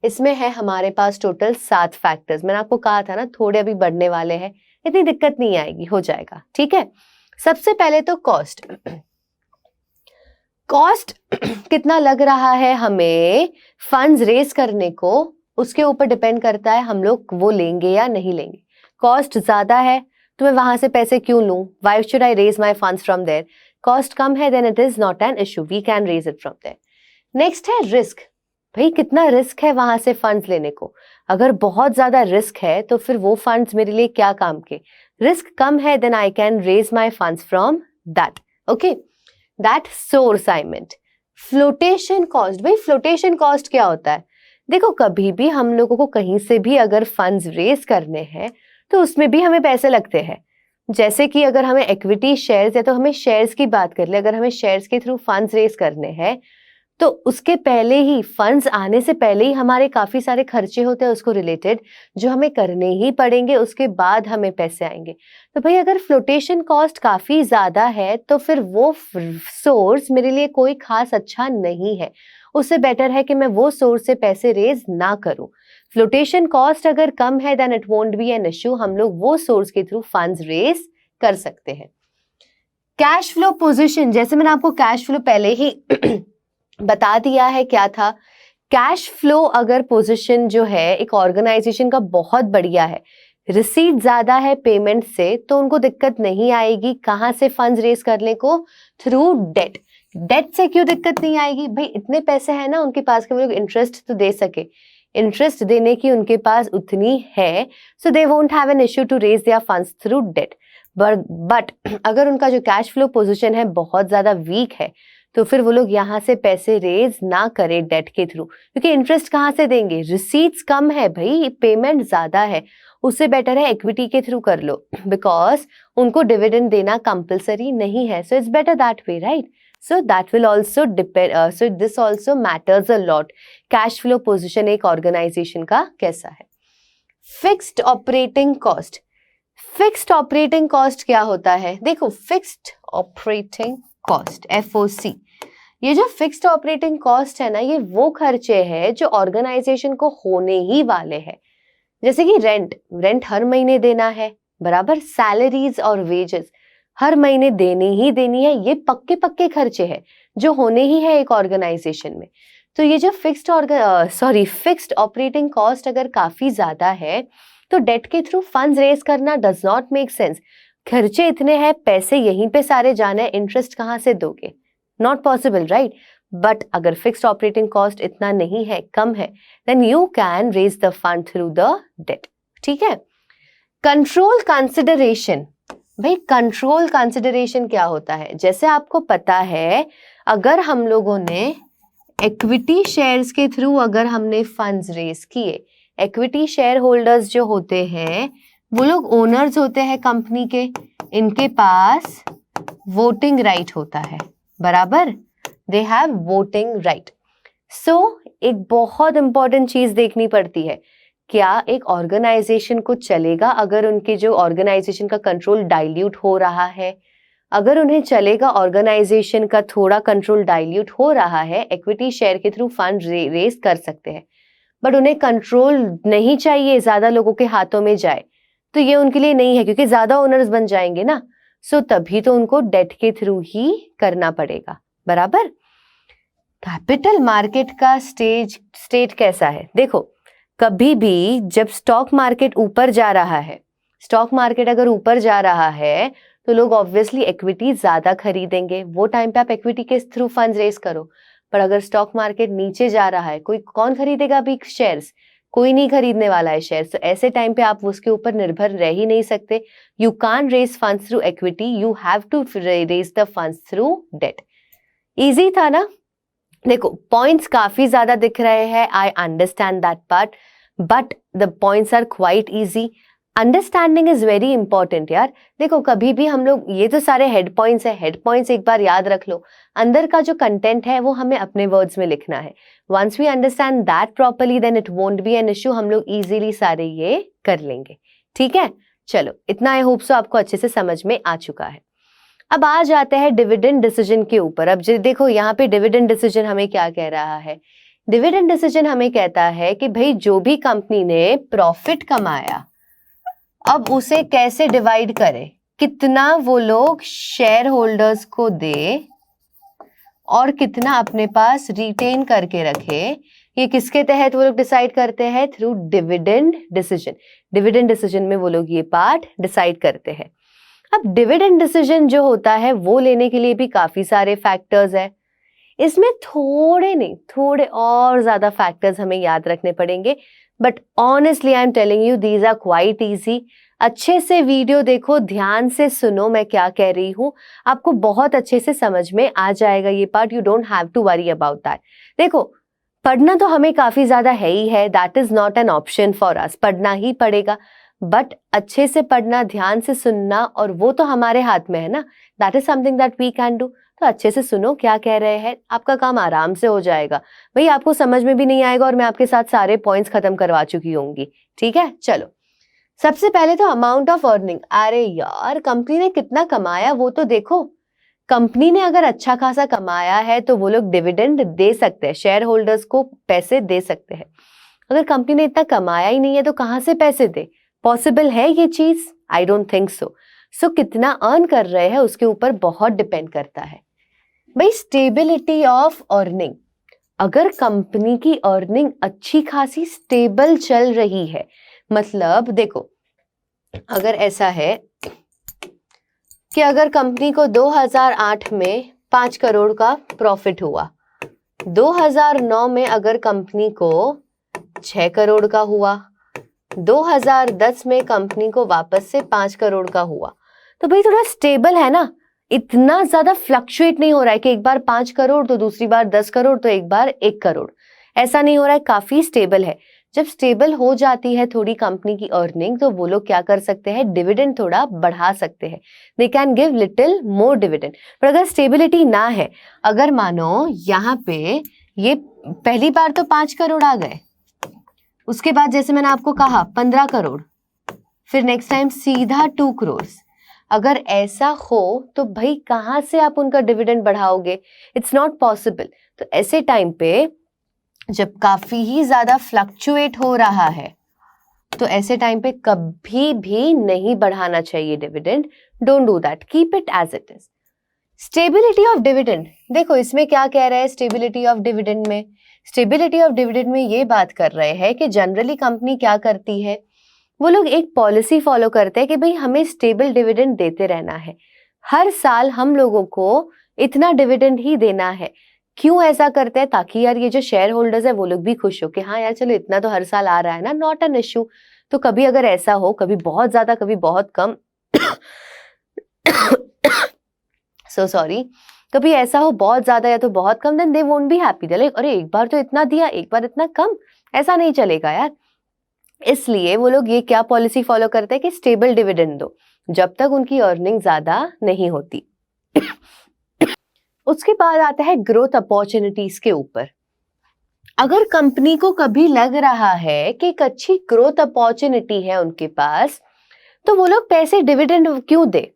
इसमें है हमारे पास टोटल 7 फैक्टर्स। मैंने आपको कहा था ना, थोड़े अभी बढ़ने वाले हैं, इतनी दिक्कत नहीं आएगी, हो जाएगा। ठीक है, सबसे पहले तो कॉस्ट। कॉस्ट कितना लग रहा है हमें फंड्स रेस करने को, उसके ऊपर डिपेंड करता है हम लोग वो लेंगे या नहीं लेंगे। कॉस्ट ज्यादा है तो मैं वहां से पैसे क्यों लूं? Why should I raise my funds from there? Cost कम है, then it is not an issue, we can raise it from there. Next है रिस्क। भाई, कितना रिस्क है वहां से फंड्स लेने को? अगर बहुत ज्यादा रिस्क है तो फिर वो फंड्स मेरे लिए क्या काम के? रिस्क कम है, then I can raise my funds from that. Okay, that source I meant. Flotation cost. भाई, फ्लोटेशन कॉस्ट क्या होता है? देखो, कभी भी हम लोगों को कहीं से भी अगर फंड्स रेज करने हैं तो उसमें भी हमें पैसे लगते हैं। जैसे कि अगर हमें इक्विटी शेयर्स, या तो हमें शेयर्स की बात कर ले, अगर हमें शेयर्स के थ्रू फंड्स रेज करने हैं तो उसके पहले ही, फंड्स आने से पहले ही हमारे काफी सारे खर्चे होते हैं उसको रिलेटेड, जो हमें करने ही पड़ेंगे, उसके बाद हमें पैसे आएंगे। तो भाई, अगर फ्लोटेशन कॉस्ट काफी ज्यादा है तो फिर वो सोर्स मेरे लिए कोई खास अच्छा नहीं है, उससे बेटर है कि मैं वो सोर्स से पैसे रेज ना करूं। फ्लोटेशन कॉस्ट अगर कम है then it won't be an issue, हम लोग वो सोर्स के थ्रू फंड्स रेज कर सकते हैं। कैश फ्लो पोजीशन, जैसे मैंने आपको कैश फ्लो पहले ही बता दिया है क्या था। कैश फ्लो अगर पोजीशन जो है एक ऑर्गेनाइजेशन का बहुत बढ़िया है, रिसीट ज्यादा है पेमेंट से, तो उनको दिक्कत नहीं आएगी कहां से फंड्स रेज करने को, थ्रू डेट। डेट से क्यों दिक्कत नहीं आएगी भाई, इतने पैसे हैं ना उनके पास कि वो लोग इंटरेस्ट तो दे सके, इंटरेस्ट देने की उनके पास उतनी है, so they won't have an issue to raise their funds through debt. But अगर उनका जो कैश फ्लो पोजीशन है बहुत ज्यादा वीक है, तो फिर वो लोग यहाँ से पैसे रेज ना करें डेट के थ्रू, क्योंकि इंटरेस्ट कहाँ से देंगे, रिसीट्स कम है भाई, पेमेंट ज्यादा है, उससे बेटर है इक्विटी के थ्रू कर लो, बिकॉज उनको डिविडेंड देना कंपलसरी नहीं है, so it's better that way, right. So that will also depend, so this also matters a lot, cash flow position एक ऑर्गेनाइजेशन का कैसा है। Fixed operating cost, fixed operating cost क्या होता है, देखो फिक्स्ड ऑपरेटिंग कॉस्ट FOC, ये जो फिक्स्ड ऑपरेटिंग कॉस्ट है ना, ये वो खर्चे हैं जो ऑर्गेनाइजेशन को होने ही वाले हैं, जैसे कि रेंट हर महीने देना है, बराबर, सैलरीज और वेजेस हर महीने देनी ही देनी है, ये पक्के पक्के खर्चे हैं जो होने ही है एक ऑर्गेनाइजेशन में। तो ये जो फिक्स्ड ऑपरेटिंग कॉस्ट अगर काफी ज्यादा है, तो डेट के थ्रू फंड्स रेज करना डज नॉट मेक सेंस, खर्चे इतने हैं, पैसे यहीं पे सारे जाने, इंटरेस्ट कहाँ से दोगे, नॉट पॉसिबल, राइट। बट अगर फिक्स्ड ऑपरेटिंग कॉस्ट इतना नहीं है, कम है, then you can raise the fund through the debt, ठीक है। कंट्रोल कंसिडरेशन, भाई कंट्रोल कंसिडरेशन क्या होता है, जैसे आपको पता है अगर हम लोगों ने इक्विटी शेयर्स के थ्रू अगर हमने फंड्स रेज किए, इक्विटी शेयर होल्डर्स जो होते हैं वो लोग ओनर्स होते हैं कंपनी के, इनके पास वोटिंग राइट होता है, बराबर, दे हैव वोटिंग राइट। सो एक बहुत इंपॉर्टेंट चीज देखनी पड़ती है, क्या एक ऑर्गेनाइजेशन को चलेगा अगर उनके जो ऑर्गेनाइजेशन का कंट्रोल डाइल्यूट हो रहा है, अगर उन्हें चलेगा ऑर्गेनाइजेशन का थोड़ा कंट्रोल डाइल्यूट हो रहा है, इक्विटी शेयर के थ्रू फंड रेज कर सकते हैं, बट उन्हें कंट्रोल नहीं चाहिए ज्यादा लोगों के हाथों में जाए, तो ये उनके लिए नहीं है क्योंकि ज्यादा ओनर्स बन जाएंगे ना, सो तभी तो उनको डेट के थ्रू ही करना पड़ेगा, बराबर। कैपिटल मार्केट का स्टेट कैसा है, देखो कभी भी जब स्टॉक मार्केट ऊपर जा रहा है, स्टॉक मार्केट अगर ऊपर जा रहा है तो लोग ऑब्वियसली इक्विटी ज्यादा खरीदेंगे, वो टाइम पे आप इक्विटी के थ्रू फंड्स रेज करो। पर अगर स्टॉक मार्केट नीचे जा रहा है, कोई कौन खरीदेगा अभी शेयर्स, कोई नहीं खरीदने वाला है शेयर्स, तो ऐसे टाइम पे आप उसके ऊपर निर्भर रह ही नहीं सकते, you can't raise funds through equity, you have to raise the funds through debt. Easy था ना, देखो पॉइंट्स काफी ज्यादा दिख रहे हैं, I understand that part, but the points are quite easy, understanding is very important यार। देखो कभी भी हम लोग, ये तो सारे हेड पॉइंट्स है, हेड पॉइंट्स एक बार याद रख लो, अंदर का जो कंटेंट है वो हमें अपने वर्ड्स में लिखना है, once we understand that properly then it won't be an issue, हम लोग इजीली सारे ये कर लेंगे, ठीक है। चलो इतना आई होप सो आपको अच्छे से समझ में आ चुका है। अब आ जाते हैं डिविडेंड डिसीजन के ऊपर। अब देखो यहाँ पे डिविडेंड डिसीजन हमें क्या कह रहा है, डिविडेंड डिसीजन हमें कहता है कि भाई जो भी कंपनी ने प्रॉफिट कमाया, अब उसे कैसे डिवाइड करें, कितना वो लोग शेयर होल्डर्स को दे और कितना अपने पास रिटेन करके रखे, ये किसके तहत वो लोग डिसाइड करते हैं, through dividend decision. Dividend decision में वो लोग ये पार्ट डिसाइड करते हैं। अब डिविडेंड डिसीजन जो होता है वो लेने के लिए भी काफी सारे फैक्टर्स है, इसमें थोड़े नहीं थोड़े और ज्यादा फैक्टर्स हमें याद रखने पड़ेंगे, but honestly I am telling you these are quite easy. अच्छे से वीडियो देखो, ध्यान से सुनो मैं क्या कह रही हूँ, आपको बहुत अच्छे से समझ में आ जाएगा ये part, you don't have to worry about that. देखो पढ़ना तो हमें काफी ज्यादा है ही है, that is not an option for us, पढ़ना ही पड़ेगा, बट अच्छे से पढ़ना, ध्यान से सुनना, और वो तो हमारे हाथ में है ना, that is something that we can do. तो अच्छे से सुनो क्या कह रहे हैं, आपका काम आराम से हो जाएगा भाई, आपको समझ में भी नहीं आएगा और मैं आपके साथ सारे पॉइंट्स खत्म करवा चुकी होंगी, ठीक है। चलो सबसे पहले तो अमाउंट ऑफ अर्निंग, अरे यार कंपनी ने कितना कमाया वो तो देखो, कंपनी ने अगर अच्छा खासा कमाया है तो वो लोग डिविडेंड दे सकते हैं, शेयर होल्डर्स को पैसे दे सकते हैं। अगर कंपनी ने इतना कमाया ही नहीं है तो कहाँ से पैसे दे? पॉसिबल है ये चीज? I don't think so. सो कितना अर्न कर रहे हैं उसके ऊपर बहुत डिपेंड करता है। भाई स्टेबिलिटी ऑफ अर्निंग, अगर कंपनी की अर्निंग अच्छी खासी स्टेबल चल रही है, मतलब देखो अगर ऐसा है कि अगर कंपनी को 2008 में 5 करोड़ का प्रॉफिट हुआ, 2009 में अगर कंपनी को 6 करोड़ का हुआ, 2010 में कंपनी को वापस से 5 करोड़ का हुआ, तो भाई थोड़ा स्टेबल है ना, इतना ज्यादा फ्लक्चुएट नहीं हो रहा है कि एक बार 5 करोड़ तो दूसरी बार 10 करोड़ तो एक बार 1 करोड़, ऐसा नहीं हो रहा है, काफी स्टेबल है। जब स्टेबल हो जाती है थोड़ी कंपनी की अर्निंग तो वो लोग क्या कर सकते हैं, डिविडेंड थोड़ा बढ़ा सकते हैं, they can give little more dividend. पर अगर स्टेबिलिटी ना है, अगर मानो यहाँ पे ये पहली बार तो 5 करोड़ आ गए, उसके बाद जैसे मैंने आपको कहा 15 करोड़, फिर नेक्स्ट टाइम सीधा 2 करोड़, अगर ऐसा हो तो भाई कहाँ से आप उनका डिविडेंड बढ़ाओगे? It's not possible. तो ऐसे टाइम पे जब काफी ही ज्यादा फ्लक्चुएट हो रहा है तो ऐसे टाइम पे कभी भी नहीं बढ़ाना चाहिए dividend. Don't do that, keep it as it is. Stability of dividend, देखो इसमें क्या कह रहे हैं स्टेबिलिटी ऑफ डिविडेंड में? स्टेबिलिटी ऑफ डिविडेंड में ये बात कर रहे हैं कि जनरली कंपनी क्या करती है, वो लोग एक पॉलिसी फॉलो करते हैं कि भाई हमें स्टेबल डिविडेंड देते रहना है, हर साल हम लोगों को इतना डिविडेंड ही देना है। क्यों ऐसा करते हैं? ताकि यार ये जो शेयर होल्डर्स है वो लोग भी खुश हो कि हाँ यार चलो इतना तो हर साल आ रहा है ना, नॉट एन इश्यू। तो कभी अगर ऐसा हो, कभी बहुत ज्यादा कभी बहुत कम सो सॉरी, कभी ऐसा हो बहुत ज्यादा या तो बहुत कम, then they won't be happy. They like अरे एक बार तो इतना दिया, एक बार इतना कम, ऐसा नहीं चलेगा यार। इसलिए वो लोग ये क्या पॉलिसी फॉलो करते हैं कि स्टेबल डिविडेंड दो जब तक उनकी अर्निंग ज्यादा नहीं होती। उसके बाद आता है ग्रोथ अपॉर्चुनिटीज के ऊपर। अगर कंपनी को कभी लग रहा है कि एक अच्छी ग्रोथ अपॉर्चुनिटी है उनके पास, तो वो लोग पैसे डिविडेंड क्यों दे?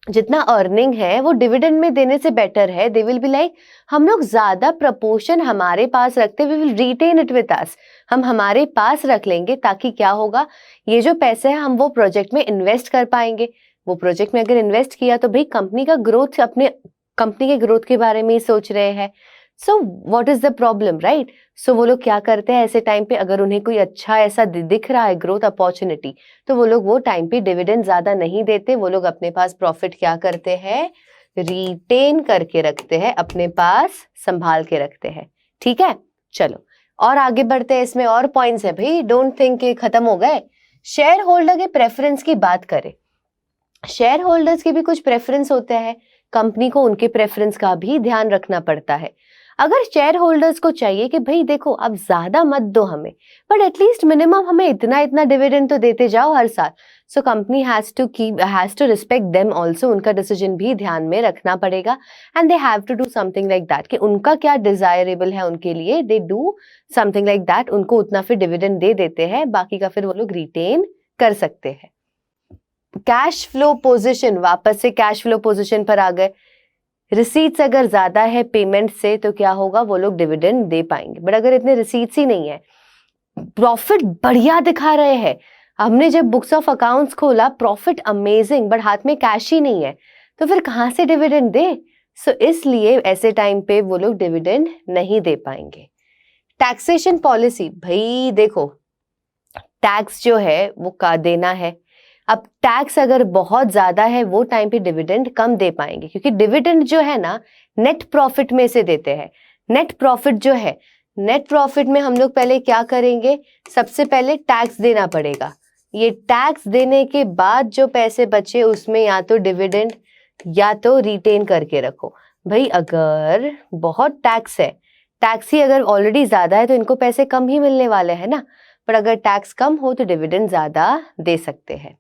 जितना अर्निंग है वो डिविडेंड में देने से बेटर है। दे विल बी लाइक हम लोग ज्यादा प्रपोर्शन हमारे पास रखते, we will retain it with us, हम हमारे पास रख लेंगे, ताकि क्या होगा, ये जो पैसे हैं हम वो प्रोजेक्ट में इन्वेस्ट कर पाएंगे। वो प्रोजेक्ट में अगर इन्वेस्ट किया तो भाई कंपनी का ग्रोथ, अपने कंपनी के ग्रोथ के बारे में ही सोच रहे हैं। So what is the problem, right? So वो लोग क्या करते हैं ऐसे टाइम पे, अगर उन्हें कोई अच्छा ऐसा दिख रहा है ग्रोथ अपॉर्चुनिटी, तो वो लोग वो टाइम पे डिविडेंड ज्यादा नहीं देते, वो लोग अपने पास प्रॉफिट क्या करते हैं, रिटेन करके रखते हैं, अपने पास संभाल के रखते हैं। ठीक है, चलो और आगे बढ़ते हैं। इसमें और पॉइंट्स है भाई, डोंट थिंक कि खत्म हो गए। शेयर होल्डर के प्रेफरेंस की बात करें, शेयर होल्डर्स के भी कुछ प्रेफरेंस होते हैं, कंपनी को उनके प्रेफरेंस का भी ध्यान रखना पड़ता है। अगर शेयर होल्डर्स को चाहिए कि भाई देखो अब ज्यादा मत दो हमें, बट एटलीस्ट मिनिमम हमें इतना इतना डिविडेंड तो देते जाओ हर साल, so company has to respect them also, उनका डिसीजन भी ध्यान में रखना पड़ेगा। And they have to do something like that कि उनका क्या डिजायरेबल है उनके लिए, they do something like that, उनको उतना फिर डिविडेंड दे देते हैं, बाकी का फिर वो लोग रिटेन कर सकते हैं। कैश फ्लो पोजीशन, वापस से कैश फ्लो पोजीशन पर आ गए। रिसीट्स अगर ज्यादा है पेमेंट से तो क्या होगा, वो लोग डिविडेंड दे पाएंगे। बट अगर इतने रिसीट्स ही नहीं है, प्रॉफिट बढ़िया दिखा रहे हैं, हमने जब बुक्स ऑफ अकाउंट्स खोला प्रॉफिट अमेजिंग, बट हाथ में कैश ही नहीं है, तो फिर कहां से डिविडेंड दे? सो इसलिए ऐसे टाइम पे वो लोग डिविडेंड नहीं दे पाएंगे। टैक्सेशन पॉलिसी, भाई देखो टैक्स जो है वो का देना है। अब टैक्स अगर बहुत ज्यादा है वो टाइम पे डिविडेंड कम दे पाएंगे, क्योंकि डिविडेंड जो है ना नेट प्रॉफिट में से देते हैं। नेट प्रॉफिट जो है, नेट प्रॉफिट में हम लोग पहले क्या करेंगे, सबसे पहले टैक्स देना पड़ेगा। ये टैक्स देने के बाद जो पैसे बचे उसमें या तो डिविडेंड या तो रिटेन करके रखो। भाई अगर बहुत टैक्स है, टैक्स ही अगर ऑलरेडी ज्यादा है तो इनको पैसे कम ही मिलने वाले हैं ना, पर अगर टैक्स कम हो तो डिविडेंड ज्यादा दे सकते हैं।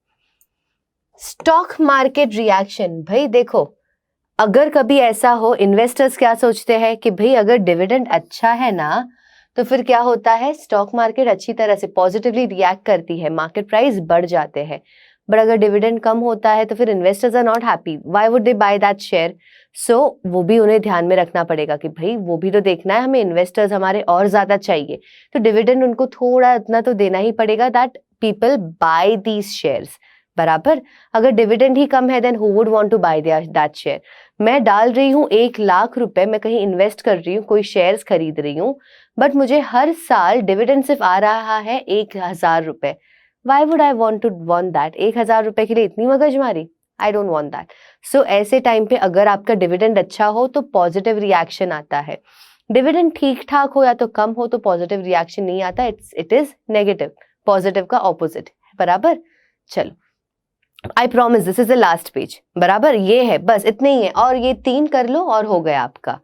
स्टॉक मार्केट रिएक्शन, भाई देखो अगर कभी ऐसा हो, इन्वेस्टर्स क्या सोचते हैं कि भाई अगर डिविडेंड अच्छा है ना तो फिर क्या होता है, स्टॉक मार्केट अच्छी तरह से पॉजिटिवली रिएक्ट करती है, मार्केट प्राइस बढ़ जाते हैं। बट अगर डिविडेंड कम होता है तो फिर investors are not happy, why would they buy that share? So वो भी उन्हें ध्यान में रखना पड़ेगा कि भाई वो भी तो देखना है, हमें इन्वेस्टर्स हमारे और ज्यादा चाहिए, तो डिविडेंड उनको थोड़ा इतना तो देना ही पड़ेगा that people buy these shares. बराबर, अगर डिविडेंड ही कम है then who would want to buy that share? मैं डाल रही हूँ 1 लाख रुपए, मैं कहीं इन्वेस्ट कर रही हूँ, कोई शेयर्स खरीद रही हूँ, बट मुझे हर साल डिविडेंड सिर्फ आ रहा है 1,000 रुपए। Why would I want to want that? 1,000 रुपए के लिए इतनी मगजमारी? I don't want that. So ऐसे टाइम पे अगर आपका डिविडेंड अच्छा हो तो पॉजिटिव रिएक्शन आता है, डिविडेंड ठीक ठाक हो या तो कम हो तो पॉजिटिव रिएक्शन नहीं आता, इट इज नेगेटिव, पॉजिटिव का ऑपोजिट। बराबर, चलो I promise this is the last page. बराबर, ये है, बस इतने ही है, और ये 3 कर लो और हो गया आपका।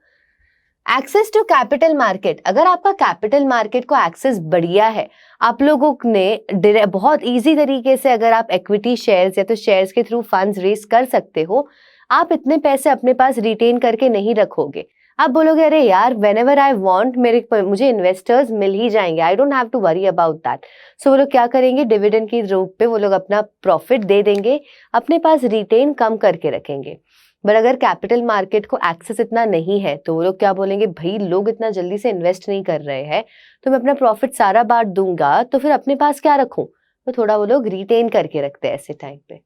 एक्सेस टू कैपिटल मार्केट, अगर आपका कैपिटल मार्केट को एक्सेस बढ़िया है, आप लोगों ने बहुत इजी तरीके से अगर आप इक्विटी शेयर्स या तो शेयर्स के थ्रू फंड्स रेज कर सकते हो, आप इतने पैसे अपने पास रिटेन करके नहीं रखोगे। आप बोलोगे अरे यार व्हेनेवर आई वांट मुझे इन्वेस्टर्स मिल ही जाएंगे, I don't have to worry about that. So वो लोग क्या करेंगे, डिविडेंड के रूप पे वो लोग अपना प्रॉफिट दे देंगे, अपने पास रिटेन कम करके रखेंगे। बट अगर कैपिटल मार्केट को एक्सेस इतना नहीं है तो वो लोग क्या बोलेंगे, भाई लोग इतना जल्दी से इन्वेस्ट नहीं कर रहे हैं, तो मैं अपना प्रॉफिट सारा बांट दूंगा तो फिर अपने पास क्या रखूं? तो थोड़ा वो लोग रिटेन करके रखते हैं ऐसे टाइम पे।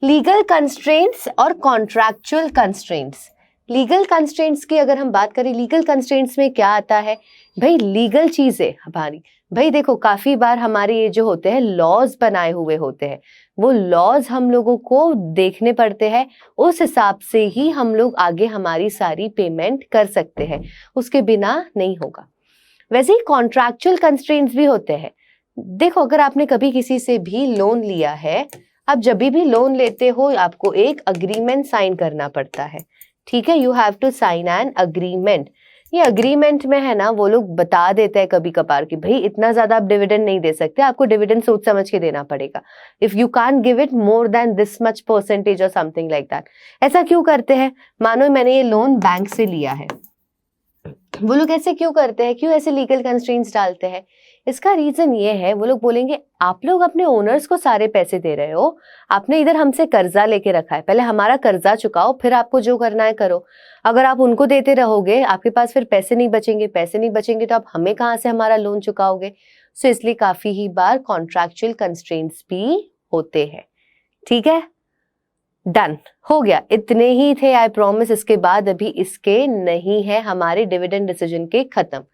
लीगल कंस्ट्रेंट्स और कॉन्ट्रैक्चुअल कंस्ट्रेंट्स। लीगल कंस्ट्रेंट्स की अगर हम बात करें, लीगल कंस्ट्रेंट्स में क्या आता है भाई? लीगल चीजें हमारी, भाई देखो काफी बार हमारे ये जो होते हैं लॉज बनाए हुए होते हैं, वो लॉज हम लोगों को देखने पड़ते हैं, उस हिसाब से ही हम लोग आगे हमारी सारी पेमेंट कर सकते हैं, उसके बिना नहीं होगा। वैसे ही कॉन्ट्रैक्चुअल कंस्ट्रेंट्स भी होते हैं। देखो अगर आपने कभी किसी से भी लोन लिया है, आप जब भी लोन लेते हो आपको एक अग्रीमेंट साइन करना पड़ता है, ठीक है, you have to sign an agreement. ये अग्रीमेंट में है ना, वो लोग बता देते हैं कभी कभार कि भाई इतना ज्यादा आप डिविडेंड नहीं दे सकते, आपको डिविडेंड सोच समझ के देना पड़ेगा, if you can't give it more than this much percentage और समथिंग लाइक दैट। ऐसा क्यों करते हैं? मानो मैंने ये लोन बैंक से लिया है, वो लोग ऐसे क्यों करते हैं, क्यों ऐसे लीगल कंस्ट्रेंट्स डालते हैं? इसका रीजन ये है, वो लोग बोलेंगे आप लोग अपने ओनर्स को सारे पैसे दे रहे हो, आपने इधर हमसे कर्जा लेके रखा है, पहले हमारा कर्जा चुकाओ फिर आपको जो करना है करो। अगर आप उनको देते रहोगे आपके पास फिर पैसे नहीं बचेंगे, पैसे नहीं बचेंगे तो आप हमें कहाँ से हमारा लोन चुकाओगे? सो इसलिए काफी ही बार कॉन्ट्रैक्चुअल कंस्ट्रेंट्स भी होते हैं। ठीक है, डन हो गया, इतने ही थे आई प्रॉमिस, इसके बाद अभी इसके नहीं है हमारे डिविडेंड डिसीजन के खत्म।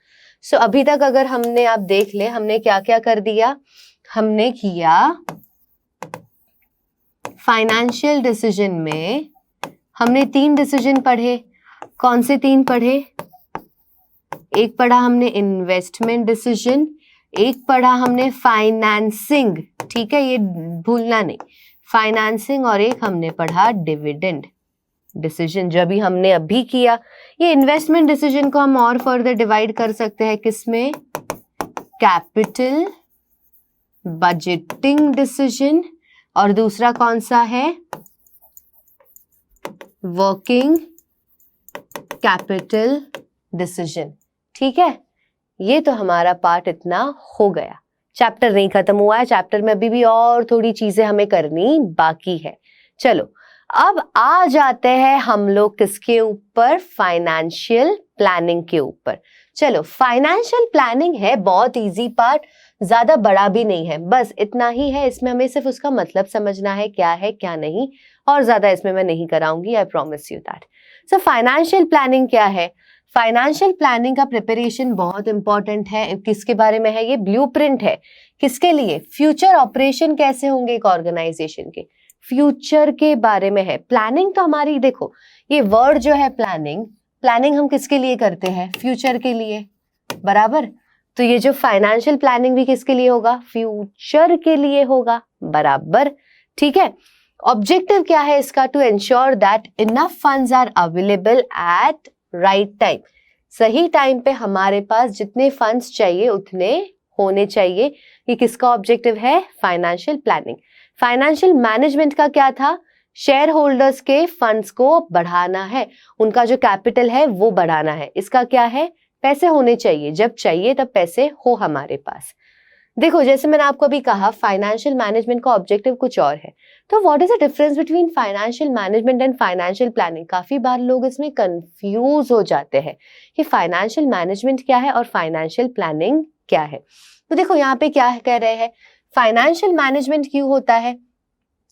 सो अभी तक अगर हमने, आप देख ले हमने क्या क्या कर दिया, हमने किया फाइनेंशियल डिसीजन में हमने 3 डिसीजन पढ़े। कौन से 3 पढ़े? एक पढ़ा हमने इन्वेस्टमेंट डिसीजन, एक पढ़ा हमने फाइनेंसिंग, ठीक है ये भूलना नहीं, फाइनेंसिंग, और एक हमने पढ़ा डिविडेंड डिसीजन जो भी हमने अभी किया। ये इन्वेस्टमेंट डिसीजन को हम और फर्दर डिवाइड कर सकते हैं किसमें? कैपिटल बजटिंग डिसीजन, और दूसरा कौन सा है? Working capital decision. ठीक है, ये तो हमारा पार्ट इतना हो गया, चैप्टर नहीं खत्म हुआ है, चैप्टर में अभी भी और थोड़ी चीजें हमें करनी बाकी है। चलो अब आ जाते हैं हम लोग किसके ऊपर? फाइनेंशियल प्लानिंग के ऊपर। चलो फाइनेंशियल प्लानिंग है बहुत इजी पार्ट, ज्यादा बड़ा भी नहीं है, बस इतना ही है, इसमें हमें सिर्फ उसका मतलब समझना है क्या है क्या नहीं, और ज्यादा इसमें मैं नहीं कराऊंगी, I promise you that. So financial planning क्या है? फाइनेंशियल प्लानिंग का प्रिपरेशन बहुत इंपॉर्टेंट है। किसके बारे में है? ये ब्लूप्रिंट है। किसके लिए? फ्यूचर ऑपरेशन कैसे होंगे एक ऑर्गेनाइजेशन के, फ्यूचर के बारे में है। प्लानिंग तो हमारी, देखो ये वर्ड जो है प्लानिंग, प्लानिंग हम किसके लिए करते हैं? फ्यूचर के लिए, बराबर। तो ये जो फाइनेंशियल प्लानिंग भी किसके लिए होगा? फ्यूचर के लिए होगा, बराबर। ठीक है, ऑब्जेक्टिव क्या है इसका? To ensure that enough funds are available at right time. सही टाइम पे हमारे पास जितने फंड्स चाहिए उतने होने चाहिए। ये किसका ऑब्जेक्टिव है? Financial planning. फाइनेंशियल मैनेजमेंट का क्या था? शेयर होल्डर्स के फंड्स को बढ़ाना है, उनका जो कैपिटल है वो बढ़ाना है। इसका क्या है? पैसे होने चाहिए, जब चाहिए तब पैसे हो हमारे पास। देखो जैसे मैंने आपको अभी कहा फाइनेंशियल मैनेजमेंट का ऑब्जेक्टिव कुछ और है, तो what is the difference between financial management and financial planning. काफी बार लोग इसमें कंफ्यूज हो जाते हैं कि फाइनेंशियल मैनेजमेंट क्या है और फाइनेंशियल प्लानिंग क्या है। तो देखो यहाँ पे क्या कह रहे हैं, फाइनेंशियल मैनेजमेंट क्यों होता है,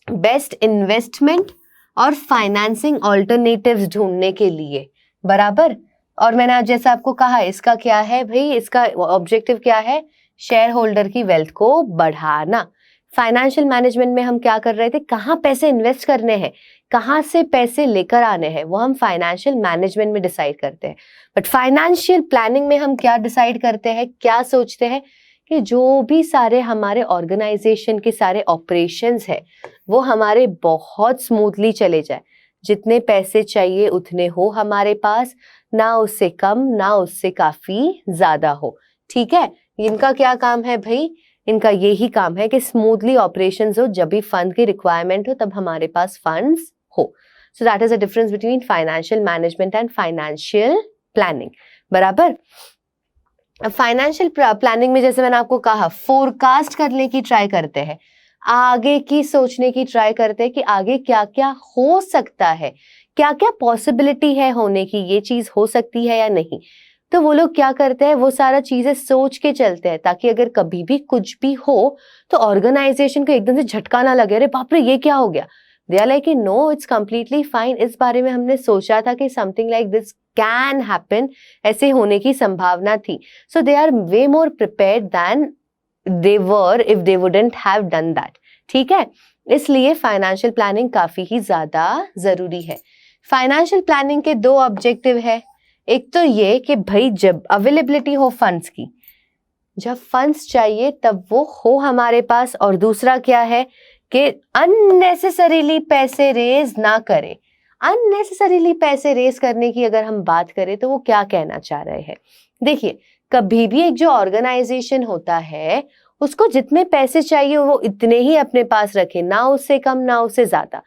बेस्ट इन्वेस्टमेंट और फाइनेंसिंग ऑल्टरनेटिव्स ढूंढने के लिए, बराबर। और मैंने आज जैसा आपको कहा इसका क्या है भाई, इसका ऑब्जेक्टिव क्या है, शेयर होल्डर की वेल्थ को बढ़ाना। फाइनेंशियल मैनेजमेंट में हम क्या कर रहे थे, कहाँ पैसे इन्वेस्ट करने हैं, कहाँ से पैसे लेकर आने हैं, वो हम फाइनेंशियल मैनेजमेंट में डिसाइड करते हैं। बट फाइनेंशियल प्लानिंग में हम क्या डिसाइड करते हैं, क्या सोचते हैं कि जो भी सारे हमारे ऑर्गेनाइजेशन के सारे ऑपरेशंस है वो हमारे बहुत स्मूथली चले जाए, जितने पैसे चाहिए उतने हो हमारे पास, ना उससे कम ना उससे काफी ज्यादा हो। ठीक है, इनका क्या काम है भाई, इनका यही काम है कि स्मूथली ऑपरेशंस हो, जब भी फंड की रिक्वायरमेंट हो तब हमारे पास फंड्स हो। So that is the difference between financial management and financial planning, बराबर। फाइनेंशियल प्लानिंग में जैसे मैंने आपको कहा फोरकास्ट करने की ट्राई करते हैं, आगे की सोचने की ट्राई करते हैं कि आगे क्या क्या हो सकता है, क्या क्या पॉसिबिलिटी है होने की, ये चीज हो सकती है या नहीं। तो वो लोग क्या करते हैं, वो सारा चीजें सोच के चलते हैं ताकि अगर कभी भी कुछ भी हो तो ऑर्गेनाइजेशन को एकदम से झटका ना लगे, अरे बाप रे ये क्या हो गया। They are like no it's completely fine, इस बारे में हमने सोचा था कि something like this can happen, ऐसे होने की संभावना थी। So they are way more prepared than they were if they wouldn't have done that. ठीक है, इसलिए फाइनेंशियल प्लानिंग काफी ही ज्यादा जरूरी है। फाइनेंशियल प्लानिंग के दो ऑब्जेक्टिव है, एक तो ये कि भाई जब अवेलेबिलिटी हो फंड्स की, जब फंड्स चाहिए तब वो हो हमारे पास, और दूसरा क्या है कि अननेसेसरीली पैसे रेज ना करें। अननेसेसरीली पैसे रेज करने की अगर हम बात करें तो वो क्या कहना चाह रहे हैं, देखिए कभी भी एक जो ऑर्गेनाइजेशन होता है उसको जितने पैसे चाहिए वो इतने ही अपने पास रखे, ना उससे कम ना उससे ज्यादा।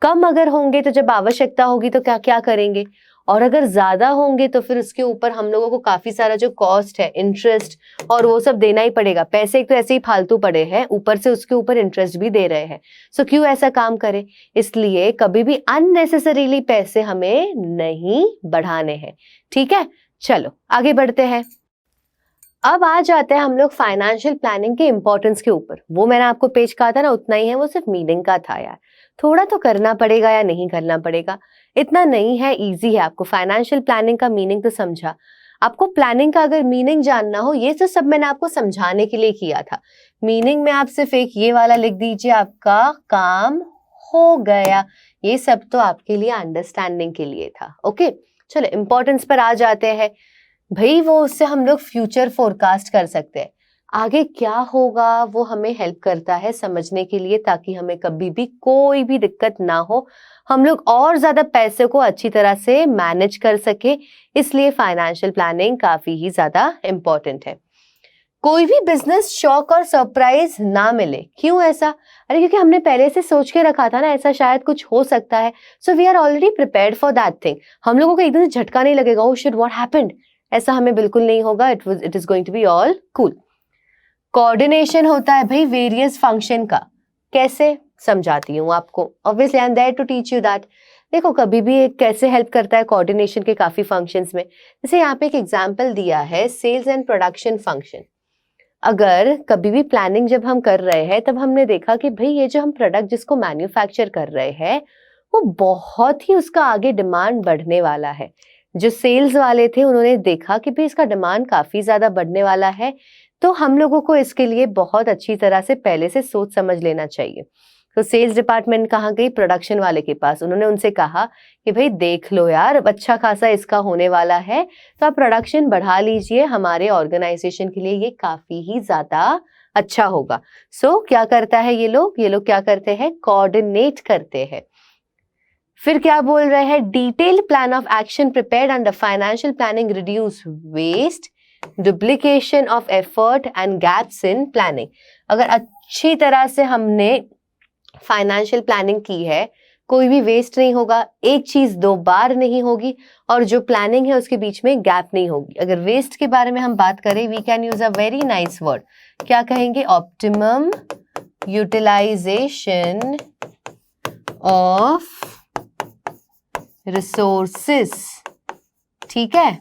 कम अगर होंगे तो जब आवश्यकता होगी तो क्या क्या करेंगे, और अगर ज्यादा होंगे तो फिर उसके ऊपर हम लोगों को काफी सारा जो कॉस्ट है, इंटरेस्ट और वो सब देना ही पड़ेगा। पैसे एक तो ऐसे ही फालतू पड़े हैं, ऊपर से उसके ऊपर इंटरेस्ट भी दे रहे हैं। सो क्यों ऐसा काम करें, इसलिए कभी भी अननेसेसरीली पैसे हमें नहीं बढ़ाने हैं। ठीक है, चलो आगे बढ़ते हैं। अब आ जाते हैं हम लोग फाइनेंशियल प्लानिंग के इंपॉर्टेंस के ऊपर। वो मैंने आपको पेज कहा था ना, उतना ही है, वो सिर्फ मीनिंग का था यार, थोड़ा तो करना पड़ेगा या नहीं करना पड़ेगा, इतना नहीं है, इजी है। आपको फाइनेंशियल प्लानिंग का मीनिंग तो समझा, आपको प्लानिंग का अगर मीनिंग जानना हो, ये तो सब मैंने आपको समझाने के लिए किया था। मीनिंग में आप सिर्फ एक ये वाला लिख दीजिए, आपका काम हो गया। ये सब तो आपके लिए अंडरस्टैंडिंग के लिए था। ओके, चलो इंपॉर्टेंस पर आ जाते हैं। भाई वो उससे हम लोग फ्यूचर फोरकास्ट कर सकते हैं, आगे क्या होगा वो हमें हेल्प करता है समझने के लिए, ताकि हमें कभी भी कोई भी दिक्कत ना हो, हम लोग और ज्यादा पैसे को अच्छी तरह से मैनेज कर सके। इसलिए फाइनेंशियल प्लानिंग काफी ही ज्यादा इंपॉर्टेंट है। कोई भी बिजनेस शॉक और सरप्राइज ना मिले, क्यों ऐसा, अरे क्योंकि हमने पहले से सोच के रखा था ना ऐसा शायद कुछ हो सकता है। So we are already prepared for that thing. हम लोगों को एकदम से झटका नहीं लगेगा, ओह शिट व्हाट हैपेंड, ऐसा हमें बिल्कुल नहीं होगा। It is going to be all cool. Coordination होता है भाई वेरियस फंक्शन का, कैसे समझाती हूँ आपको, obviously I am there to teach you that. देखो कभी भी कैसे हेल्प करता है कोऑर्डिनेशन के काफी फंक्शंस में। जैसे यहाँ पे एक एग्जांपल दिया है, सेल्स एंड प्रोडक्शन फंक्शन। अगर कभी भी प्लानिंग जब हम कर रहे हैं तब हमने देखा कि भाई ये जो हम प्रोडक्ट जिसको मैन्युफैक्चर कर रहे हैं वो बहुत ही उसका आगे डिमांड बढ़ने वाला है। जो सेल्स वाले थे उन्होंने देखा कि भाई इसका डिमांड काफी ज्यादा बढ़ने वाला है, तो हम लोगों को इसके लिए बहुत अच्छी तरह से पहले से सोच समझ लेना चाहिए। तो सेल्स डिपार्टमेंट कहाँ गई, प्रोडक्शन वाले के पास। उन्होंने उनसे कहा कि भाई देख लो यार अच्छा खासा इसका होने वाला है, तो आप प्रोडक्शन बढ़ा लीजिए, हमारे ऑर्गेनाइजेशन के लिए ये काफी ही ज्यादा अच्छा होगा। सो क्या करता है ये लोग क्या करते हैं, कोऑर्डिनेट करते हैं। फिर क्या बोल रहे हैं, detailed plan of action prepared under financial planning reduce waste, duplication of effort and gaps in planning. अगर अच्छी तरह से हमने फाइनेंशियल प्लानिंग की है कोई भी वेस्ट नहीं होगा, एक चीज 2 बार नहीं होगी, और जो प्लानिंग है उसके बीच में गैप नहीं होगी। अगर वेस्ट के बारे में हम बात करें, we can use a very nice word, क्या कहेंगे? Optimum utilisation of resources. ठीक है,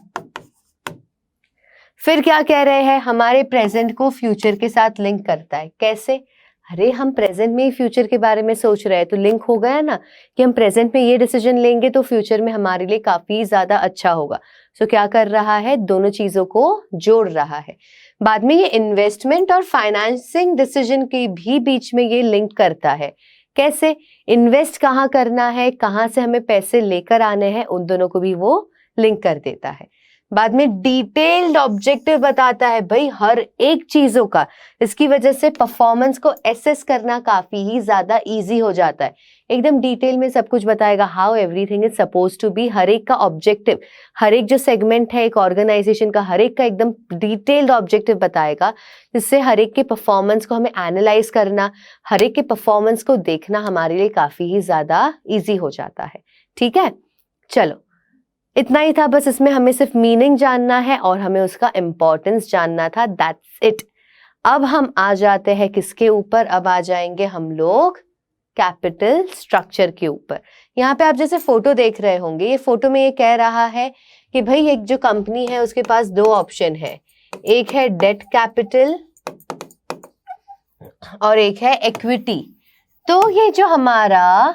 फिर क्या कह रहे हैं? हमारे प्रेजेंट को फ्यूचर के साथ लिंक करता है। कैसे? अरे हम प्रेजेंट में ही फ्यूचर के बारे में सोच रहे हैं, तो लिंक हो गया ना कि हम प्रेजेंट में ये डिसीजन लेंगे तो फ्यूचर में हमारे लिए काफी ज्यादा अच्छा होगा। सो क्या कर रहा है? दोनों चीजों को जोड़ रहा है। बाद में ये इन्वेस्टमेंट और फाइनेंसिंग डिसीजन के भी बीच में ये लिंक करता है। कैसे? इन्वेस्ट कहाँ करना है, कहाँ से हमें पैसे लेकर आने हैं, उन दोनों को भी वो लिंक कर देता है। बाद में डिटेल्ड ऑब्जेक्टिव बताता है भाई हर एक चीजों का। इसकी वजह से परफॉर्मेंस को एसेस करना काफी ही ज्यादा इजी हो जाता है। एकदम डिटेल में सब कुछ बताएगा, how everything is suppose to be. हर एक का ऑब्जेक्टिव, हर एक जो सेगमेंट है एक ऑर्गेनाइजेशन का, हर एक का एकदम डिटेल्ड ऑब्जेक्टिव बताएगा, जिससे हर एक के परफॉर्मेंस को हमें एनालाइज करना, हर एक के परफॉर्मेंस को देखना हमारे लिए काफी ही ज्यादा इजी हो जाता है। ठीक है, चलो इतना ही था, बस इसमें हमें सिर्फ मीनिंग जानना है और हमें उसका इंपॉर्टेंस जानना था, दैट्स इट। अब हम आ जाते हैं किसके ऊपर? अब आ जाएंगे हम लोग कैपिटल स्ट्रक्चर के ऊपर। यहाँ पे आप जैसे फोटो देख रहे होंगे, ये फोटो में ये कह रहा है कि भाई एक जो कंपनी है उसके पास 2 ऑप्शन है, एक है डेट कैपिटल और एक है इक्विटी। तो ये जो हमारा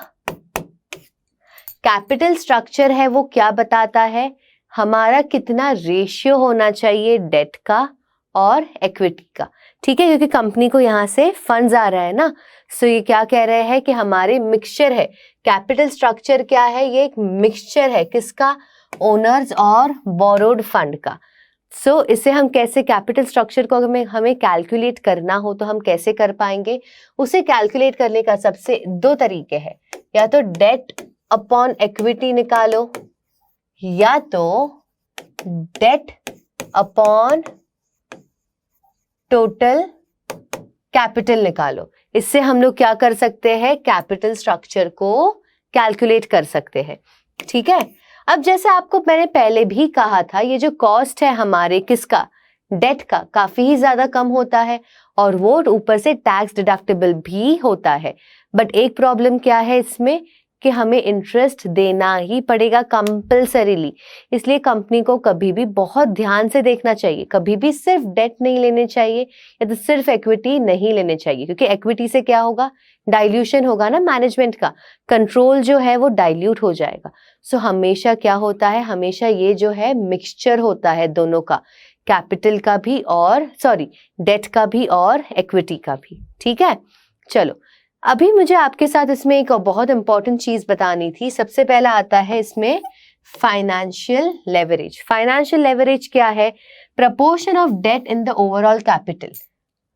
कैपिटल स्ट्रक्चर है वो क्या बताता है? हमारा कितना रेशियो होना चाहिए डेट का और इक्विटी का। ठीक है, क्योंकि कंपनी को यहाँ से फंड्स आ रहा है ना। सो ये क्या कह रहे हैं कि हमारे मिक्सचर है। कैपिटल स्ट्रक्चर क्या है? ये एक मिक्सचर है, किसका? ओनर्स और बोरोड फंड का। सो इसे हम कैसे, कैपिटल स्ट्रक्चर को हमें कैलकुलेट करना हो तो हम कैसे कर पाएंगे? उसे कैलकुलेट करने का सबसे 2 तरीके हैं, या तो डेट अपॉन इक्विटी निकालो, या तो डेट अपॉन टोटल कैपिटल निकालो। इससे हम लोग क्या कर सकते हैं? कैपिटल स्ट्रक्चर को कैलकुलेट कर सकते हैं। ठीक है, अब जैसे आपको मैंने पहले भी कहा था, ये जो कॉस्ट है हमारे किसका? डेट का, काफी ही ज्यादा कम होता है, और वो ऊपर से टैक्स डिडक्टेबल भी होता है। बट एक प्रॉब्लम क्या है इसमें कि हमें इंटरेस्ट देना ही पड़ेगा कंपल्सरीली। इसलिए कंपनी को कभी भी बहुत ध्यान से देखना चाहिए, कभी भी सिर्फ डेट नहीं लेने चाहिए या तो सिर्फ इक्विटी नहीं लेने चाहिए, क्योंकि इक्विटी से क्या होगा? डाइल्यूशन होगा ना मैनेजमेंट का, कंट्रोल जो है वो डाइल्यूट हो जाएगा। सो हमेशा क्या होता है? हमेशा ये जो है मिक्सचर होता है दोनों का, कैपिटल का भी और डेट का भी और इक्विटी का भी। ठीक है, चलो अभी मुझे आपके साथ इसमें एक बहुत इंपॉर्टेंट चीज बतानी थी। सबसे पहला आता है इसमें फाइनेंशियल लेवरेज। फाइनेंशियल लेवरेज क्या है? Proportion of debt in the overall capital.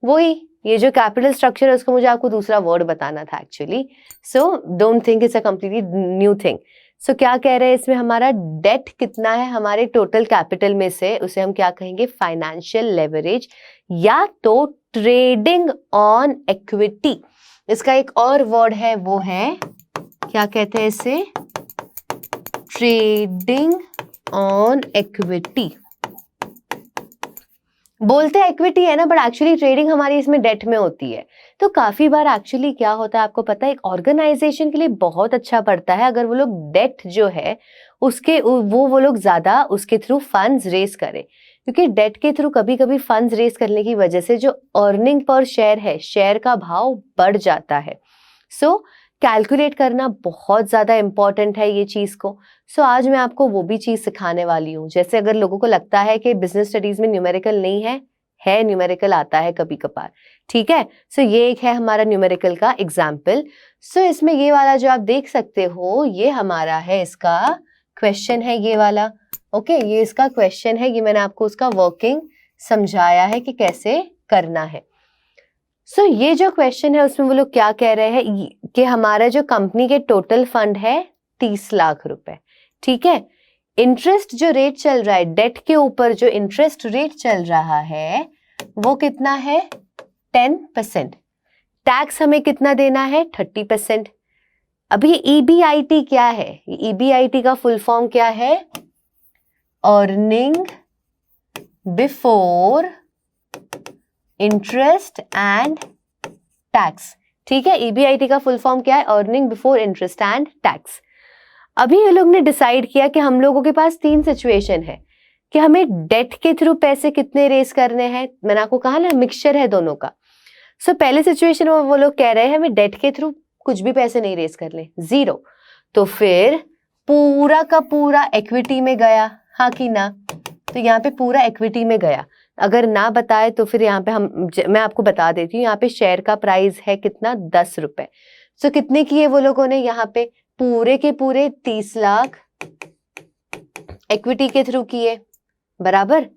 वही ये जो कैपिटल स्ट्रक्चर है उसको मुझे आपको दूसरा वर्ड बताना था actually, so don't think it's a completely new thing. सो क्या कह रहे हैं इसमें? हमारा डेट कितना है हमारे टोटल कैपिटल में से, उसे हम क्या कहेंगे? फाइनेंशियल लेवरेज, या तो ट्रेडिंग ऑन इक्विटी। इसका एक और वर्ड है, वो है क्या कहते हैं इसे? Trading on equity. बोलते हैं इक्विटी है ना, बट एक्चुअली ट्रेडिंग हमारी इसमें डेट में होती है। तो काफी बार एक्चुअली क्या होता है आपको पता है, एक ऑर्गेनाइजेशन के लिए बहुत अच्छा पड़ता है अगर वो लोग डेट जो है उसके वो लोग ज्यादा उसके थ्रू फंड्स रेज करें, क्योंकि डेट के थ्रू कभी कभी फंड्स रेज करने की वजह से जो अर्निंग पर शेयर है, शेयर का भाव बढ़ जाता है। सो कैलकुलेट करना बहुत ज्यादा इंपॉर्टेंट है ये चीज को। सो आज मैं आपको वो भी चीज सिखाने वाली हूँ। जैसे अगर लोगों को लगता है कि बिजनेस स्टडीज में न्यूमेरिकल नहीं है, न्यूमेरिकल आता है कभी कभार। ठीक है, सो ये एक है हमारा न्यूमेरिकल का एग्जाम्पल। सो इसमें ये वाला जो आप देख सकते हो, ये हमारा है, इसका क्वेश्चन है ये वाला। ओके, ये इसका क्वेश्चन है, ये मैंने आपको उसका वर्किंग समझाया है कि कैसे करना है। सो ये जो क्वेश्चन है उसमें वो लोग क्या कह रहे हैं कि हमारा जो कंपनी के टोटल फंड है 30 लाख रुपए। ठीक है, इंटरेस्ट जो रेट चल रहा है डेट के ऊपर, जो इंटरेस्ट रेट चल रहा है वो कितना है? 10%। टैक्स हमें कितना देना है? 30%। अभी EBIT क्या है? EBIT का फुल फॉर्म क्या है? Earning before interest and tax. ठीक है, EBIT का फुल फॉर्म क्या है? Earning before interest and tax. अभी ये लोग ने डिसाइड किया कि हम लोगों के पास 3 सिचुएशन है कि हमें डेट के थ्रू पैसे कितने रेस करने हैं। मैंने आपको कहा ना, मिक्सचर है दोनों का। सो पहले सिचुएशन में वो लोग कह रहे हैं हमें डेट के थ्रू कुछ भी पैसे नहीं रेस करने, 0। तो फिर पूरा का पूरा इक्विटी में गया, हाँ कि ना? तो यहाँ पे पूरा इक्विटी में गया। अगर ना बताए तो फिर यहाँ पे मैं आपको बता देती हूँ, यहाँ पे शेयर का प्राइस है कितना? 10 रुपए। सो कितने किए वो लोगों ने? यहाँ पे पूरे के पूरे 30 लाख इक्विटी के थ्रू किए, बराबर।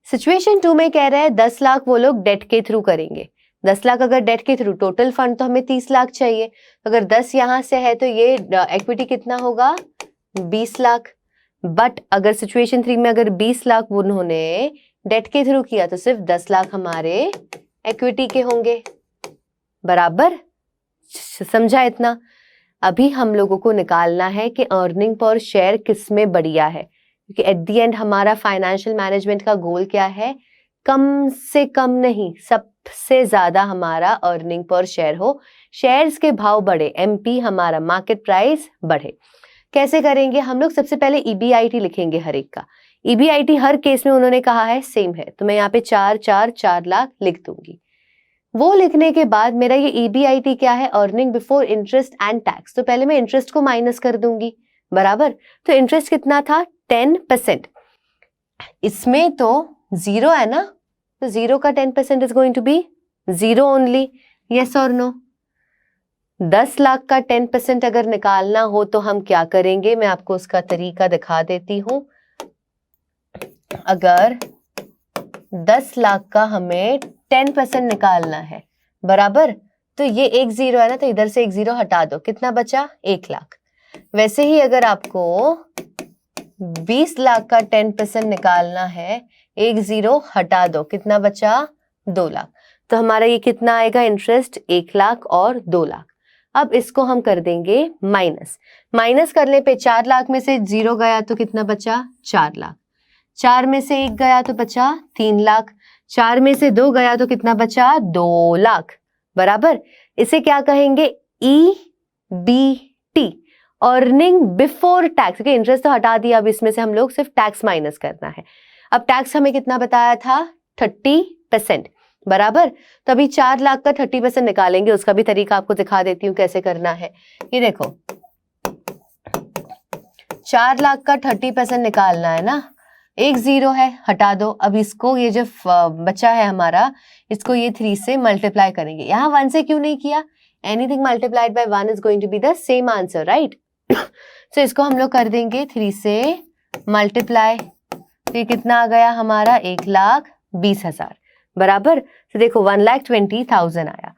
सिचुएशन 2 में कह रहे हैं 10 लाख वो लोग डेट के थ्रू करेंगे। 10 लाख अगर डेट के थ्रू, टोटल फंड तो हमें 30 लाख चाहिए। अगर 10 यहां से है तो ये इक्विटी कितना होगा? 20 लाख। बट अगर सिचुएशन 3 में अगर 20 लाख उन्होंने डेट के थ्रू किया तो सिर्फ 10 लाख हमारे इक्विटी के होंगे, बराबर। समझा इतना? अभी हम लोगों को निकालना है कि अर्निंग पर शेयर किस में बढ़िया है, क्योंकि एट द एंड हमारा फाइनेंशियल मैनेजमेंट का गोल क्या है? कम से कम नहीं, सबसे ज्यादा हमारा अर्निंग पर शेयर हो, शेयर्स के भाव बढ़े, MP हमारा मार्केट प्राइस बढ़े। कैसे करेंगे हम लोग? सबसे पहले EBIT लिखेंगे हर एक का। EBIT हर केस में उन्होंने कहा है सेम है, तो मैं यहाँ पे 4 लाख लिख दूंगी। वो लिखने के बाद मेरा ये EBIT क्या है? Earning before interest and tax. तो पहले मैं इंटरेस्ट को माइनस कर दूंगी, बराबर। तो इंटरेस्ट कितना था? 10%। इसमें तो 0 है ना, तो 0 का 10% is going to be 0 only. Yes और नो? 10 लाख का 10% अगर निकालना हो तो हम क्या करेंगे? मैं आपको उसका तरीका दिखा देती हूं। अगर 10 लाख का हमें 10% निकालना है, बराबर, तो ये एक 0 है ना, तो इधर से एक 0 हटा दो, कितना बचा? 1 लाख। वैसे ही अगर आपको 20 लाख का 10% निकालना है, एक 0 हटा दो, कितना बचा? 2 लाख। तो हमारा ये कितना आएगा? इंटरेस्ट 1 लाख और 2 लाख। अब इसको हम कर देंगे माइनस। माइनस करने पे 4 लाख में से 0 गया तो कितना बचा? 4 लाख। 4 में से 1 गया तो बचा 3 लाख। 4 में से 2 गया तो कितना बचा? 2 लाख, बराबर। इसे क्या कहेंगे? EBT, earning before tax. क्योंकि इंटरेस्ट तो हटा दिया, अब इसमें से हम लोग सिर्फ टैक्स माइनस करना है। अब टैक्स हमें कितना बताया था? 30%, बराबर। तो अभी 4 लाख का 30% निकालेंगे, उसका भी तरीका आपको दिखा देती हूँ कैसे करना है। ये देखो, 4 लाख का 30% निकालना है ना, एक 0 है, हटा दो। अब इसको, ये जो बचा है हमारा, इसको ये 3 से मल्टीप्लाई करेंगे। यहाँ 1 से क्यों नहीं किया? Anything multiplied by 1 is going to be the same answer, right? तो इसको हम लोग कर देंगे 3 से मल्टीप्लाई। तो ये कितना आ गया हमारा? 1,20,000, बराबर। तो देखो 1,20,000 आया।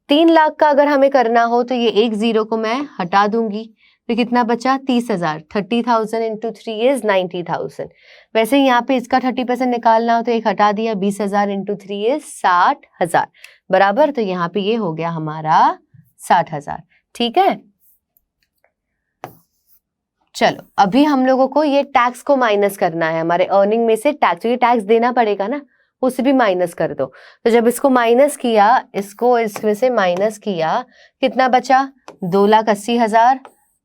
3 लाख का अगर हमें करना हो तो ये एक 0 को मैं हटा दूंगी, तो कितना बचा? 30,000। 30,000 इंटू 3 इज 90,000। वैसे ही यहाँ पे इसका 30% निकालना हो तो एक हटा दिया, 20,000 इंटू 3 इज 60,000, बराबर। तो यहाँ पे ये हो गया हमारा 60,000, ठीक है। चलो अभी हम लोगों को ये टैक्स को माइनस करना है, हमारे अर्निंग में से टैक्स, ये टैक्स देना पड़ेगा ना, उसे भी माइनस कर दो। तो जब इसको माइनस किया, इसको इसमें से माइनस किया, कितना बचा? 2,80,000,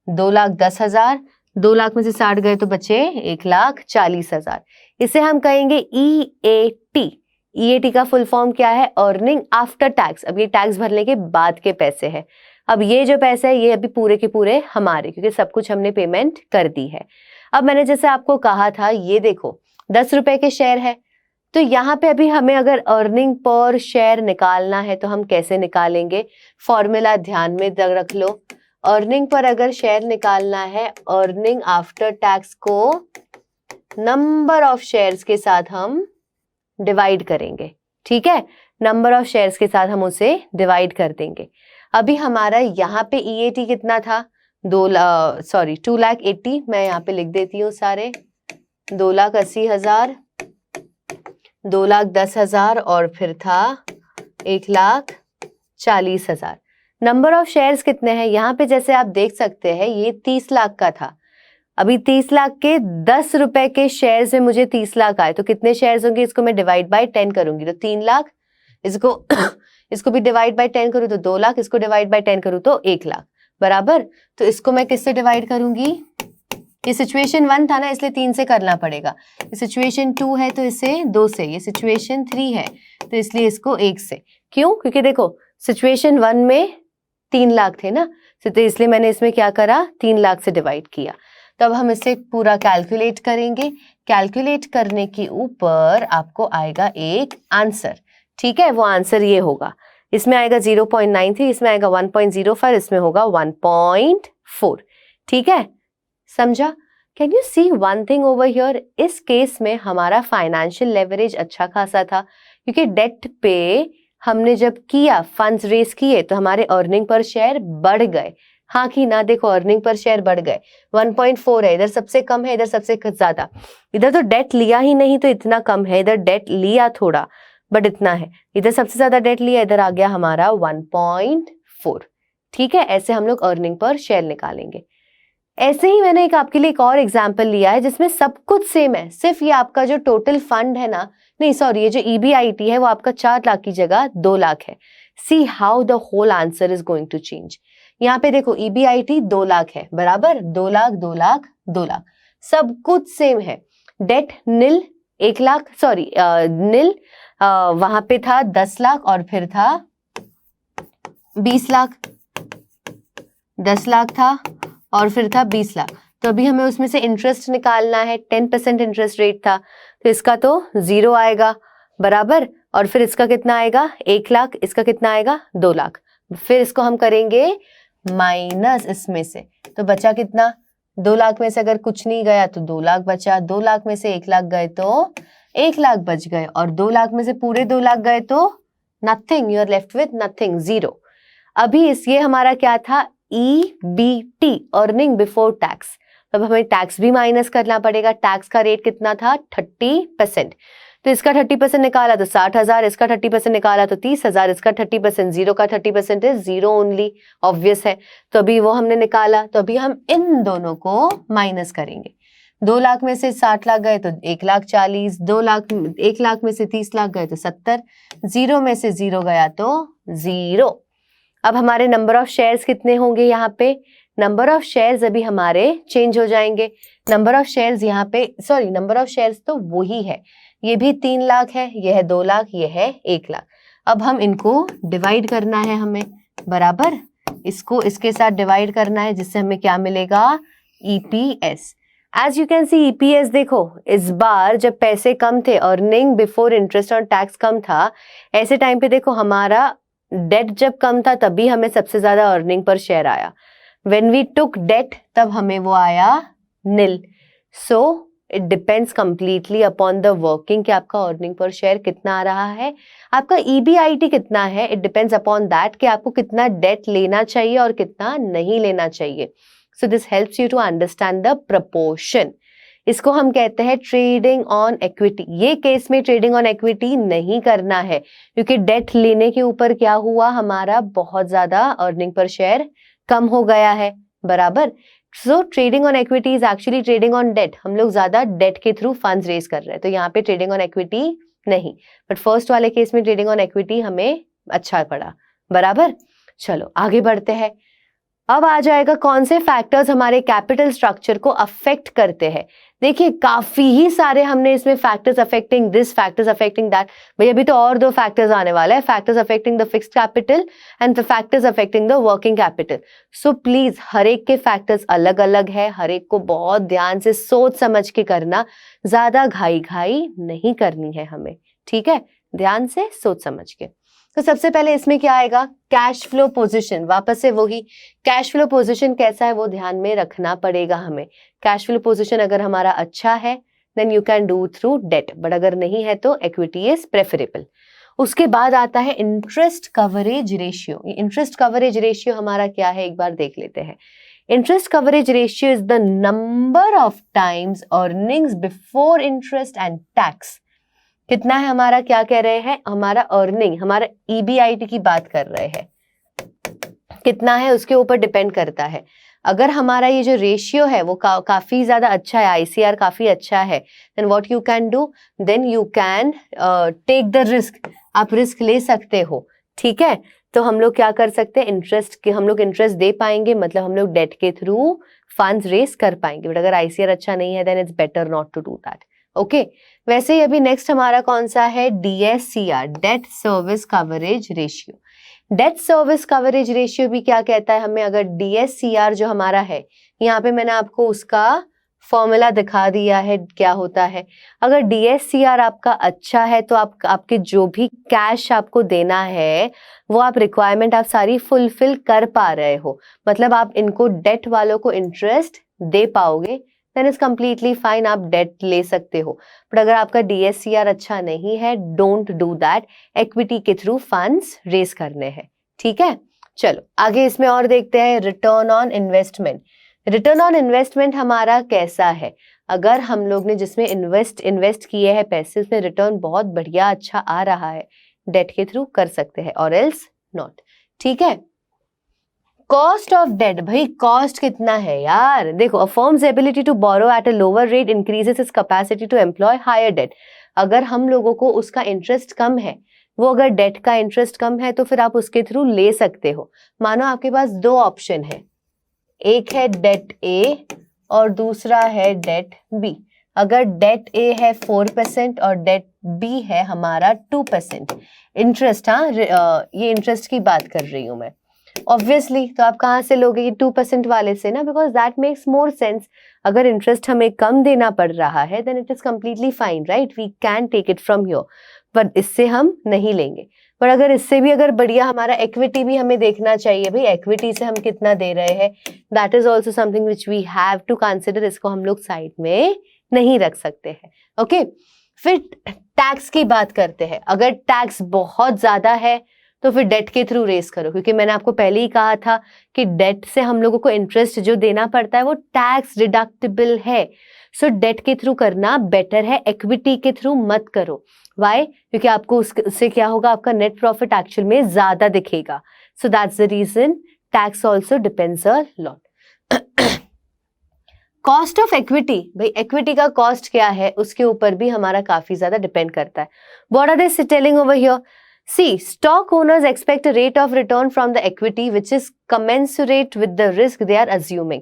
2,10,000, 2 लाख में से 60 गए तो बचे 1,40,000। इसे हम कहेंगे EAT। EAT का फुल फॉर्म क्या है? Earning after tax. अब ये टैक्स भरने के बाद के पैसे हैं। अब ये जो पैसे है ये अभी पूरे के पूरे हमारे, क्योंकि सब कुछ हमने पेमेंट कर दी है। अब मैंने जैसे आपको कहा था, ये देखो 10 रुपए के शेयर है, तो यहाँ पे अभी हमें अगर अर्निंग पर शेयर निकालना है तो हम कैसे निकालेंगे? फॉर्मूला ध्यान में रख लो। अर्निंग पर अगर शेयर निकालना है, अर्निंग आफ्टर टैक्स को नंबर ऑफ शेयर्स के साथ हम डिवाइड करेंगे, ठीक है। नंबर ऑफ शेयर्स के साथ हम उसे डिवाइड कर देंगे। अभी हमारा यहाँ पे EAT कितना था? 2,80,000। मैं यहाँ पे लिख देती हूँ सारे, 2,80,000, 2,10,000 और फिर था 1,40,000। नंबर ऑफ शेयर्स कितने हैं यहाँ पे, जैसे आप देख सकते हैं ये 30 लाख का था, अभी 30 लाख के 10 रुपए के शेयर्स में मुझे 30 लाख आए, तो कितने शेयर्स होंगे, इसको मैं डिवाइड बाय 10 करूंगी तो 3 लाख, इसको इसको भी डिवाइड बाय 10 करूँ तो 2 लाख, इसको डिवाइड बाय 10 करूँ तो 1 लाख, बराबर। तो इसको मैं किससे डिवाइड करूंगी, ये सिचुएशन 1 था ना इसलिए 3 से करना पड़ेगा, ये सिचुएशन 2 है तो इसे 2 से, ये सिचुएशन 3 है तो इसलिए इसको 1 से। क्यों, क्योंकि देखो सिचुएशन 1 में 3 लाख थे ना, तो इसलिए मैंने इसमें क्या करा, 3 लाख से डिवाइड किया। तब हम इसे पूरा कैलकुलेट करेंगे, कैलकुलेट करने के ऊपर आपको आएगा एक आंसर, ठीक है, वो आंसर ये होगा, इसमें आएगा 0.93, इसमें आएगा 1.05, इसमें होगा 1.4, ठीक है, समझा। Can you see one thing over here, इस केस में हमारा फाइनेंशियल लेवरेज अच्छा खासा था, क्योंकि डेट पे हमने जब किया, फंड्स रेस किए तो हमारे अर्निंग पर शेयर बढ़ गए, हाँ कि ना, देखो अर्निंग पर शेयर बढ़ गए, 1.4 है, इधर सबसे कम है, इधर सबसे ज्यादा, इधर तो डेट लिया ही नहीं तो इतना कम है, इधर डेट लिया थोड़ा बट इतना है, इधर सबसे ज्यादा डेट लिया, इधर आ गया हमारा 1.4, ठीक है। ऐसे हम लोग अर्निंग पर शेयर निकालेंगे। ऐसे ही मैंने आपके लिए एक और एग्जाम्पल लिया है जिसमें सब कुछ सेम है, सिर्फ ये आपका जो टोटल फंड है ना, नहीं सॉरी, ये जो EBIT है वो आपका 4 लाख की जगह 2 लाख है। See how the whole answer is going to change. यहाँ पे देखो EBIT 2 लाख है, बराबर, 2 लाख 2 लाख 2 लाख, सब कुछ सेम है। डेट नील 1 लाख, सॉरी नील, वहां पे था 10 लाख और फिर था 20 लाख, 10 लाख था और फिर था 20 लाख, तो अभी हमें उसमें से इंटरेस्ट निकालना है, 10% इंटरेस्ट रेट था, तो इसका तो 0 आएगा, बराबर, और फिर इसका कितना आएगा 1 लाख, इसका कितना आएगा 2 लाख, फिर इसको हम करेंगे माइनस इसमें से, तो बचा कितना, 2 लाख में से अगर कुछ नहीं गया तो 2 लाख बचा, 2 लाख में से 1 लाख गए तो 1 लाख बच गए, और 2 लाख में से पूरे 2 लाख गए तो nothing, you are left with nothing, 0। अभी ये हमारा क्या था, EBT, अर्निंग बिफोर टैक्स, तब हमें टैक्स भी माइनस करना पड़ेगा, टैक्स का रेट कितना था 30%, तो इसका 30% निकाला तो 60,000, इसका 30% निकाला तो 30,000, इसका 30%, 0 का 30% है 0 ओनली, ऑब्वियस है, तो अभी वो हमने निकाला, तो अभी हम इन दोनों को माइनस करेंगे, 2 लाख में से 60 लाख गए तो 1 लाख 40, 2 लाख, 1 लाख में से 30 लाख गए तो 70, 0 में से 0 गया तो 0। अब हमारे नंबर ऑफ शेयर्स कितने होंगे, यहाँ पे नंबर ऑफ शेयर्स अभी हमारे चेंज हो जाएंगे, नंबर ऑफ शेयर्स यहाँ पे, सॉरी नंबर ऑफ शेयर्स तो वही है, ये भी 3 लाख है, ये है 2 लाख, ये है 1 लाख। अब हम इनको डिवाइड करना है हमें, बराबर, इसको इसके साथ डिवाइड करना है, जिससे हमें क्या मिलेगा, EPS। As you can see EPS, देखो इस बार जब पैसे कम थे, अर्निंग बिफोर इंटरेस्ट और टैक्स कम था, ऐसे टाइम पे देखो हमारा डेट जब कम था तभी हमें सबसे ज्यादा अर्निंग पर शेयर आया, व्हेन वी टुक डेट तब हमें वो आया nil. So it depends completely upon the working कि आपका अर्निंग पर शेयर कितना आ रहा है, आपका EBIT कितना है, इट डिपेंड्स अपॉन दैट कि आपको कितना डेट लेना चाहिए और कितना नहीं लेना चाहिए। So this helps you to understand the proportion. इसको हम कहते हैं ट्रेडिंग ऑन इक्विटी। ये केस में ट्रेडिंग ऑन इक्विटी नहीं करना है, क्योंकि डेट लेने के ऊपर क्या हुआ, हमारा बहुत ज्यादा अर्निंग पर शेयर कम हो गया है, बराबर। So trading on equity is actually trading on debt, हम लोग ज्यादा डेट के थ्रू फंड्स रेज कर रहे हैं, तो यहाँ पे ट्रेडिंग ऑन इक्विटी नहीं, बट फर्स्ट वाले केस में ट्रेडिंग ऑन इक्विटी हमें अच्छा पड़ा, बराबर। चलो आगे बढ़ते हैं। अब आ जाएगा कौन से फैक्टर्स हमारे कैपिटल स्ट्रक्चर को अफेक्ट करते हैं। देखिए काफी ही सारे हमने इसमें factors affecting this, factors affecting that, भाई अभी तो और 2 फैक्टर्स आने वाला है, factors affecting the fixed capital and the factors affecting the working capital. So please हर एक के फैक्टर्स अलग अलग है, हर एक को बहुत ध्यान से सोच समझ के करना, ज्यादा घाई घाई नहीं करनी है हमें, ठीक है, ध्यान से सोच समझ के। तो सबसे पहले इसमें क्या आएगा, कैश फ्लो पोजीशन, वापस से वही कैश फ्लो पोजीशन कैसा है वो ध्यान में रखना पड़ेगा हमें। कैश फ्लो पोजीशन अगर हमारा अच्छा है then you can do through debt, but अगर नहीं है तो इक्विटी इज प्रेफरेबल। उसके बाद आता है interest coverage ratio. Interest coverage ratio हमारा क्या है एक बार देख लेते हैं। Interest coverage ratio is the number of times earnings before interest and tax. कितना है हमारा, क्या कह रहे हैं, हमारा अर्निंग, हमारा EBIT की बात कर रहे हैं, कितना है उसके ऊपर डिपेंड करता है। अगर हमारा ये जो रेशियो है वो काफी ज्यादा अच्छा है, आईसीआर काफी अच्छा है, then what you can do, then you can take the risk, आप रिस्क ले सकते हो। ठीक है, तो हम लोग क्या कर सकते हैं, हम लोग इंटरेस्ट दे पाएंगे, मतलब हम लोग डेट के थ्रू फंड्स रेस कर पाएंगे। बट अगर आईसीआर अच्छा नहीं है then it's better not to do that. Okay, वैसे ही अभी नेक्स्ट हमारा कौन सा है, DSCR, debt service coverage ratio. Debt service coverage ratio भी क्या कहता है हमें, अगर डीएससीआर जो हमारा है, यहाँ पे मैंने आपको उसका फॉर्मूला दिखा दिया है क्या होता है। अगर डीएससीआर आपका अच्छा है तो आपके जो भी कैश आपको देना है वो आप रिक्वायरमेंट आप सारी फुलफिल कर पा रहे हो, मतलब आप इनको डेट वालों को इंटरेस्ट दे पाओगे, देन इज कम्प्लीटली फाइन, आप डेट ले सकते हो। बट अगर आपका डीएससीआर अच्छा नहीं है, डोंट डू दैट, इक्विटी के थ्रू फंड्स रेस करने हैं। ठीक है, चलो आगे इसमें और देखते हैं, return on investment. Return on investment हमारा कैसा है, अगर हम लोग ने जिसमें इन्वेस्ट किए हैं पैसे, उसमें रिटर्न बहुत बढ़िया अच्छा आ रहा है, डेट के थ्रू कर सकते हैं, और एल्स नॉट। ठीक है, कॉस्ट ऑफ डेट, भाई कॉस्ट कितना है यार, देखो, a firm's ability to borrow at a lower rate increases its capacity to employ higher debt. अगर हम लोगों को उसका इंटरेस्ट कम है, वो अगर डेट का इंटरेस्ट कम है तो फिर आप उसके थ्रू ले सकते हो। मानो आपके पास दो ऑप्शन है, एक है डेट ए और दूसरा है डेट बी। अगर डेट ए है 4% और डेट बी है हमारा 2% इंटरेस्ट, हाँ ये इंटरेस्ट की बात कर रही हूं मैं, ऑब्वियसली तो आप कहाँ से लोगे, ये 2% वाले से ना, because that makes more sense. अगर इंटरेस्ट हमें कम देना पड़ रहा है then it is completely fine, right, we can take it from your, पर इससे हम नहीं लेंगे। पर अगर इससे भी अगर बढ़िया हमारा इक्विटी भी हमें देखना चाहिए, भाई इक्विटी से हम कितना दे रहे हैं, that is also something which we have to consider, इसको हम लोग साइड में नहीं रख सकते हैं। ओके, फिर टैक्स की बात करते हैं। अगर टैक्स बहुत ज्यादा है तो फिर डेट के थ्रू रेस करो, क्योंकि मैंने आपको पहले ही कहा था कि डेट से हम लोगों को इंटरेस्ट जो देना पड़ता है वो टैक्स डिडक्टिबल है, सो डेट के थ्रू करना बेटर है, इक्विटी के थ्रू मत करो। वाई, क्योंकि आपको उससे क्या होगा, आपका नेट प्रॉफिट एक्चुअल में ज्यादा दिखेगा, so that's the reason tax also depends a lot. Cost of equity, भाई इक्विटी का कॉस्ट क्या है उसके ऊपर भी हमारा काफी ज्यादा डिपेंड करता है। What are they telling over here, see, stock owners expect a rate of return from the equity which is commensurate with the risk they are assuming.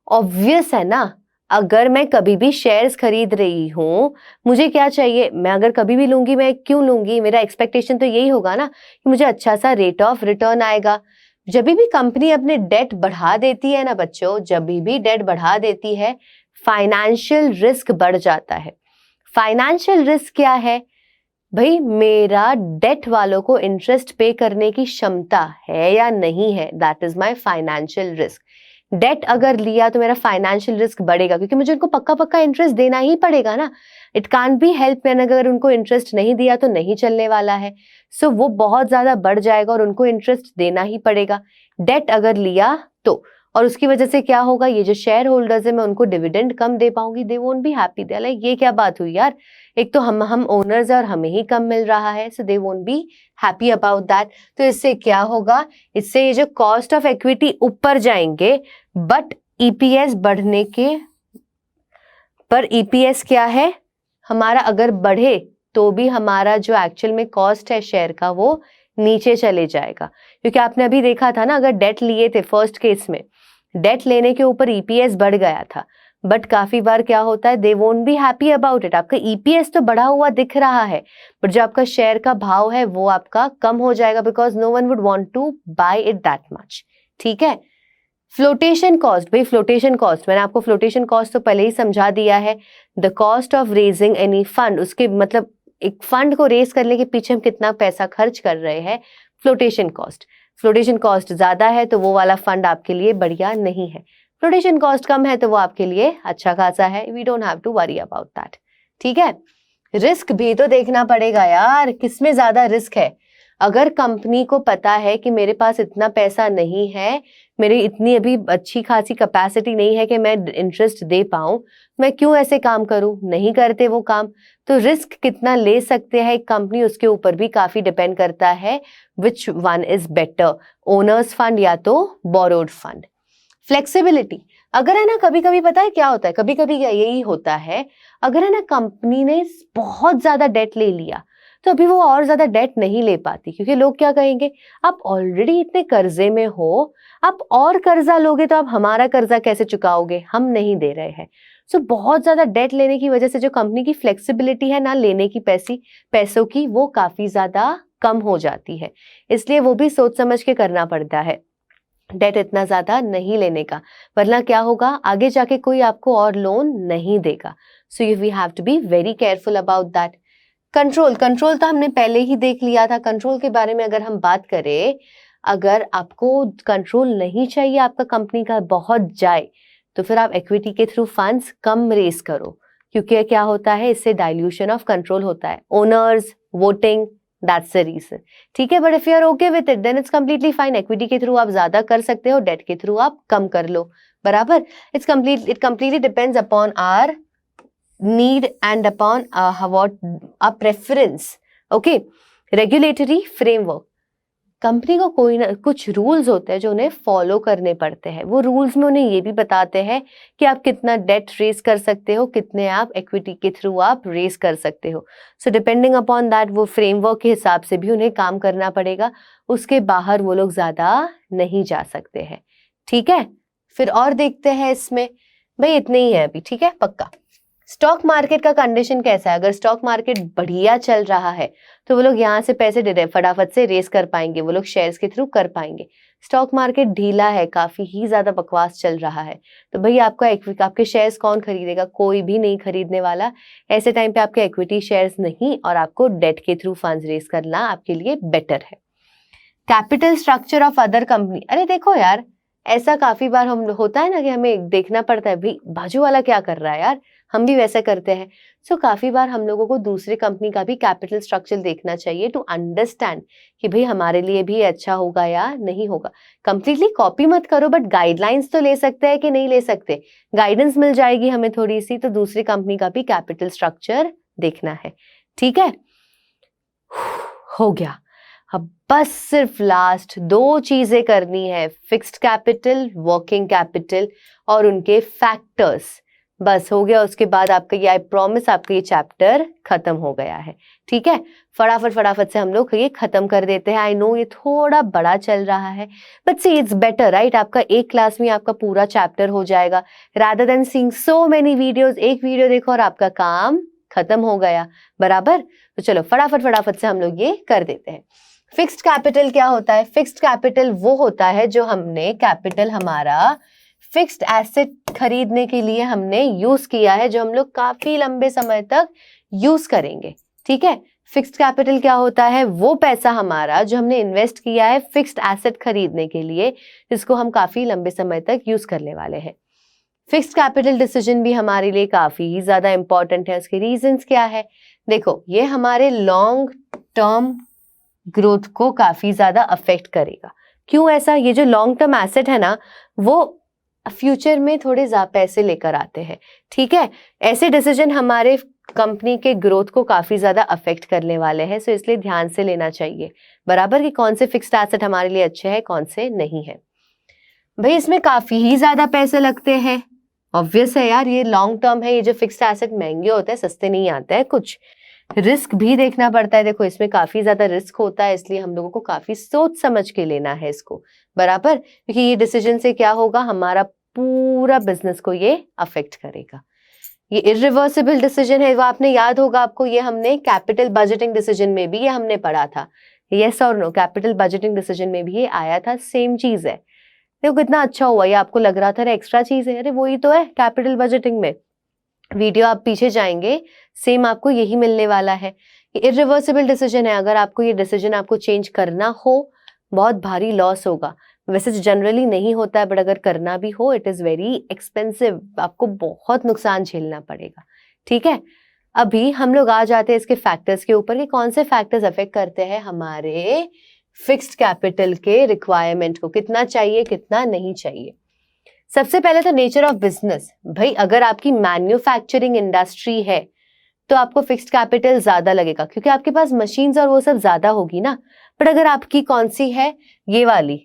Obvious है ना, अगर मैं कभी भी शेयर्स खरीद रही हूँ, मुझे क्या चाहिए, मैं अगर कभी भी लूंगी, मैं क्यों लूंगी, मेरा एक्सपेक्टेशन तो यही होगा ना कि मुझे अच्छा सा रेट ऑफ रिटर्न आएगा। जब भी कंपनी अपने डेट बढ़ा देती है ना बच्चों, जब भी डेट बढ़ा देती है, फाइनेंशियल रिस्क बढ़ जाता है। फाइनेंशियल रिस्क क्या है, भाई मेरा डेट वालों को इंटरेस्ट पे करने की क्षमता है या नहीं है, that is my financial risk. Debt अगर लिया तो मेरा फाइनेंशियल रिस्क बढ़ेगा, क्योंकि मुझे उनको पक्का पक्का इंटरेस्ट देना ही पड़ेगा ना, इट कांट बी हेल्प, मैंने अगर उनको इंटरेस्ट नहीं दिया तो नहीं चलने वाला है, सो वो बहुत ज्यादा बढ़ जाएगा और उनको इंटरेस्ट देना ही पड़ेगा डेट अगर लिया तो। और उसकी वजह से क्या होगा, ये जो शेयर होल्डर्स है मैं उनको डिविडेंड कम दे पाऊंगी, दे won't be happy, they like ये क्या बात हुई यार, एक तो हम ओनर्स है और हमें ही कम मिल रहा है, so they won't be happy about that. तो इससे क्या होगा, इससे ये जो कॉस्ट ऑफ इक्विटी ऊपर जाएंगे, बट ईपीएस बढ़ने के पर ईपीएस क्या है हमारा, अगर बढ़े तो भी हमारा जो एक्चुअल में कॉस्ट है शेयर का वो नीचे चले जाएगा। क्योंकि आपने अभी देखा था ना, अगर डेट लिए थे फर्स्ट केस में, डेट लेने के ऊपर ईपीएस बढ़ गया था, बट काफी बार क्या होता है, दे won't be happy about it, आपका ईपीएस तो बढ़ा हुआ दिख रहा है बट जो आपका शेयर का भाव है वो आपका कम हो जाएगा, because no one would want to buy it that much. ठीक है, फ्लोटेशन कॉस्ट, भाई फ्लोटेशन कॉस्ट मैंने आपको फ्लोटेशन कॉस्ट तो पहले ही समझा दिया है, the cost of raising any fund, उसके मतलब एक फंड को रेज करने के पीछे हम कितना पैसा खर्च कर रहे हैं, फ्लोटेशन कॉस्ट। फ्लोटेशन कॉस्ट ज्यादा है तो वो वाला फंड आपके लिए बढ़िया नहीं है, फ्लोटेशन कॉस्ट कम है तो वो आपके लिए अच्छा खासा है, we don't have to worry about that. ठीक है, रिस्क भी तो देखना पड़ेगा यार, किसमें ज्यादा रिस्क है। अगर कंपनी को पता है कि मेरे पास इतना पैसा नहीं है, मेरी इतनी अभी अच्छी खासी कैपेसिटी नहीं है कि मैं इंटरेस्ट दे पाऊं, मैं क्यों ऐसे काम करूं, नहीं करते वो काम। तो रिस्क कितना ले सकते हैं एक कंपनी, उसके ऊपर भी काफी डिपेंड करता है which one is better, owner's fund या तो बोरोड फंड। फ्लेक्सिबिलिटी, अगर है ना कभी कभी पता है क्या होता है, कभी कभी यही होता है, अगर है ना कंपनी ने बहुत ज्यादा डेट ले लिया तो अभी वो और ज्यादा डेट नहीं ले पाती, क्योंकि लोग क्या कहेंगे, आप ऑलरेडी इतने कर्जे में हो, आप और कर्जा लोगे तो आप हमारा कर्जा कैसे चुकाओगे, हम नहीं दे रहे हैं। सो बहुत ज्यादा डेट लेने की वजह से जो कंपनी की फ्लेक्सिबिलिटी है ना लेने की पैसों की, वो काफी ज्यादा कम हो जाती है। इसलिए वो भी सोच समझ के करना पड़ता है डेट इतना ज्यादा नहीं लेने का, वरना क्या होगा, आगे जाके कोई आपको और लोन नहीं देगा। So you we have to be very careful about that. Control तो हमने पहले ही देख लिया था। कंट्रोल के बारे में अगर हम बात करें, अगर आपको कंट्रोल नहीं चाहिए आपका कंपनी का बहुत जाए, तो फिर आप इक्विटी के थ्रू फंड्स कम रेस करो, क्योंकि क्या होता है, इससे डाइल्यूशन ऑफ कंट्रोल होता है, owners voting, that's the reason. ठीक है, but if you are okay with it then it's completely fine. Equity के थ्रू आप ज्यादा कर सकते हो, डेट के थ्रू आप कम कर लो, बराबर। It completely depends upon our need and upon what our preference. Okay, regulatory framework, company को कोई ना कुछ रूल्स होते हैं जो उन्हें फॉलो करने पड़ते हैं। वो रूल्स में उन्हें ये भी बताते हैं कि आप कितना डेट रेस कर सकते हो, कितने आप इक्विटी के थ्रू आप रेस कर सकते हो। सो डिपेंडिंग अपॉन दैट वो फ्रेमवर्क के हिसाब से भी उन्हें काम करना पड़ेगा, उसके बाहर वो लोग ज्यादा नहीं जा सकते हैं। ठीक है, फिर और देखते हैं इसमें, भाई इतने ही है अभी, ठीक है पक्का। स्टॉक मार्केट का कंडीशन कैसा है, अगर स्टॉक मार्केट बढ़िया चल रहा है तो वो लोग यहाँ से पैसे फटाफट से रेस कर पाएंगे, वो लोग शेयर्स के थ्रू कर पाएंगे। स्टॉक मार्केट ढीला है, काफी ही ज्यादा बकवास चल रहा है, तो भाई आपके शेयर्स कौन खरीदेगा, कोई भी नहीं खरीदने वाला। ऐसे टाइम पे आपके इक्विटी शेयर्स नहीं, और आपको डेट के थ्रू फंड्स रेस करना आपके लिए बेटर है। Capital structure of other company, अरे देखो यार, ऐसा काफी बार हम होता है ना कि हमें देखना पड़ता है, भाई बाजू वाला क्या कर रहा है यार, हम भी वैसा करते हैं। सो काफी बार हम लोगों को दूसरी कंपनी का भी कैपिटल स्ट्रक्चर देखना चाहिए टू अंडरस्टैंड कि भाई हमारे लिए भी अच्छा होगा या नहीं होगा। कंप्लीटली कॉपी मत करो, बट गाइडलाइंस तो ले सकते हैं कि नहीं ले सकते, गाइडेंस मिल जाएगी हमें थोड़ी सी, तो दूसरी कंपनी का भी कैपिटल स्ट्रक्चर देखना है। ठीक है, हो गया। अब बस सिर्फ लास्ट 2 चीजें करनी है, फिक्स्ड कैपिटल, वर्किंग कैपिटल और उनके फैक्टर्स, बस हो गया। उसके बाद आपका ये, आई प्रॉमिस, आपका ये चैप्टर खत्म हो गया है। ठीक है, फटाफट से हम लोग ये खत्म कर देते हैं। आई नो ये थोड़ा बड़ा चल रहा है, but see it's better right, आपका एक क्लास में आपका पूरा चैप्टर हो जाएगा, rather than seeing so many videos. एक वीडियो देखो और आपका काम खत्म हो गया, बराबर। तो चलो फटाफट से हम लोग ये कर देते हैं। फिक्स्ड कैपिटल क्या होता है? फिक्स्ड कैपिटल वो होता है जो हमने कैपिटल हमारा फिक्स्ड एसेट खरीदने के लिए हमने यूज किया है, जो हम लोग काफी लंबे समय तक यूज करेंगे। ठीक है, फिक्स्ड कैपिटल क्या होता है? वो पैसा हमारा जो हमने इन्वेस्ट किया है फिक्स्ड एसेट खरीदने के लिए, जिसको हम काफी लंबे समय तक यूज करने वाले हैं। फिक्स्ड कैपिटल डिसीजन भी हमारे लिए काफी ज्यादा इंपॉर्टेंट है। उसके रीजंस क्या है? देखो, ये हमारे लॉन्ग टर्म ग्रोथ को काफी ज्यादा अफेक्ट करेगा। क्यों ऐसा? ये जो लॉन्ग टर्म एसेट है ना, वो फ्यूचर में थोड़े ज्यादा पैसे लेकर आते हैं। ठीक है, ऐसे डिसीजन हमारे कंपनी के ग्रोथ को काफी ज्यादा अफेक्ट करने वाले हैं, सो इसलिए ध्यान से लेना चाहिए, बराबर, कि कौन से फिक्स्ड एसेट हमारे लिए अच्छे हैं, कौन से नहीं है। भाई इसमें काफी ही ज्यादा पैसे लगते हैं, ऑब्वियस है यार, ये लॉन्ग टर्म है, ये जो फिक्स्ड एसेट महंगे होते हैं, सस्ते नहीं आते हैं। कुछ रिस्क भी देखना पड़ता है, देखो इसमें काफी ज्यादा रिस्क होता है, इसलिए हम लोगों को काफी सोच समझ के लेना है इसको, बराबर, क्योंकि ये डिसीजन से क्या होगा, हमारा पूरा बिजनेस को ये अफेक्ट करेगा। ये इरिवर्सिबल डिसीजन है, वो आपने याद होगा आपको, ये हमने कैपिटल बजटिंग डिसीजन में भी ये हमने पढ़ा था। यस और नो, कैपिटल बजटिंग डिसीजन में भी ये आया था, सेम चीज है। देखो कितना अच्छा हुआ, ये आपको लग रहा था एक्स्ट्रा चीज है, अरे वही तो है कैपिटल बजटिंग में। वीडियो आप पीछे जाएंगे, सेम आपको यही मिलने वाला है। ये इरिवर्सिबल डिसीजन है, अगर आपको ये डिसीजन आपको चेंज करना हो, बहुत भारी लॉस होगा। वैसे जनरली नहीं होता है, बट अगर करना भी हो, इट इज वेरी एक्सपेंसिव, आपको बहुत नुकसान झेलना पड़ेगा। ठीक है, अभी हम लोग आ जाते हैं इसके फैक्टर्स के ऊपर कि कौन से फैक्टर्स अफेक्ट करते हैं हमारे फिक्स्ड कैपिटल के रिक्वायरमेंट को, कितना चाहिए कितना नहीं चाहिए। सबसे पहले तो नेचर ऑफ बिजनेस। भाई अगर आपकी मैन्युफैक्चरिंग इंडस्ट्री है तो आपको फिक्स्ड कैपिटल ज्यादा लगेगा क्योंकि आपके पास मशीन्स और वो सब ज्यादा होगी ना। बट अगर आपकी कौन सी है, ये वाली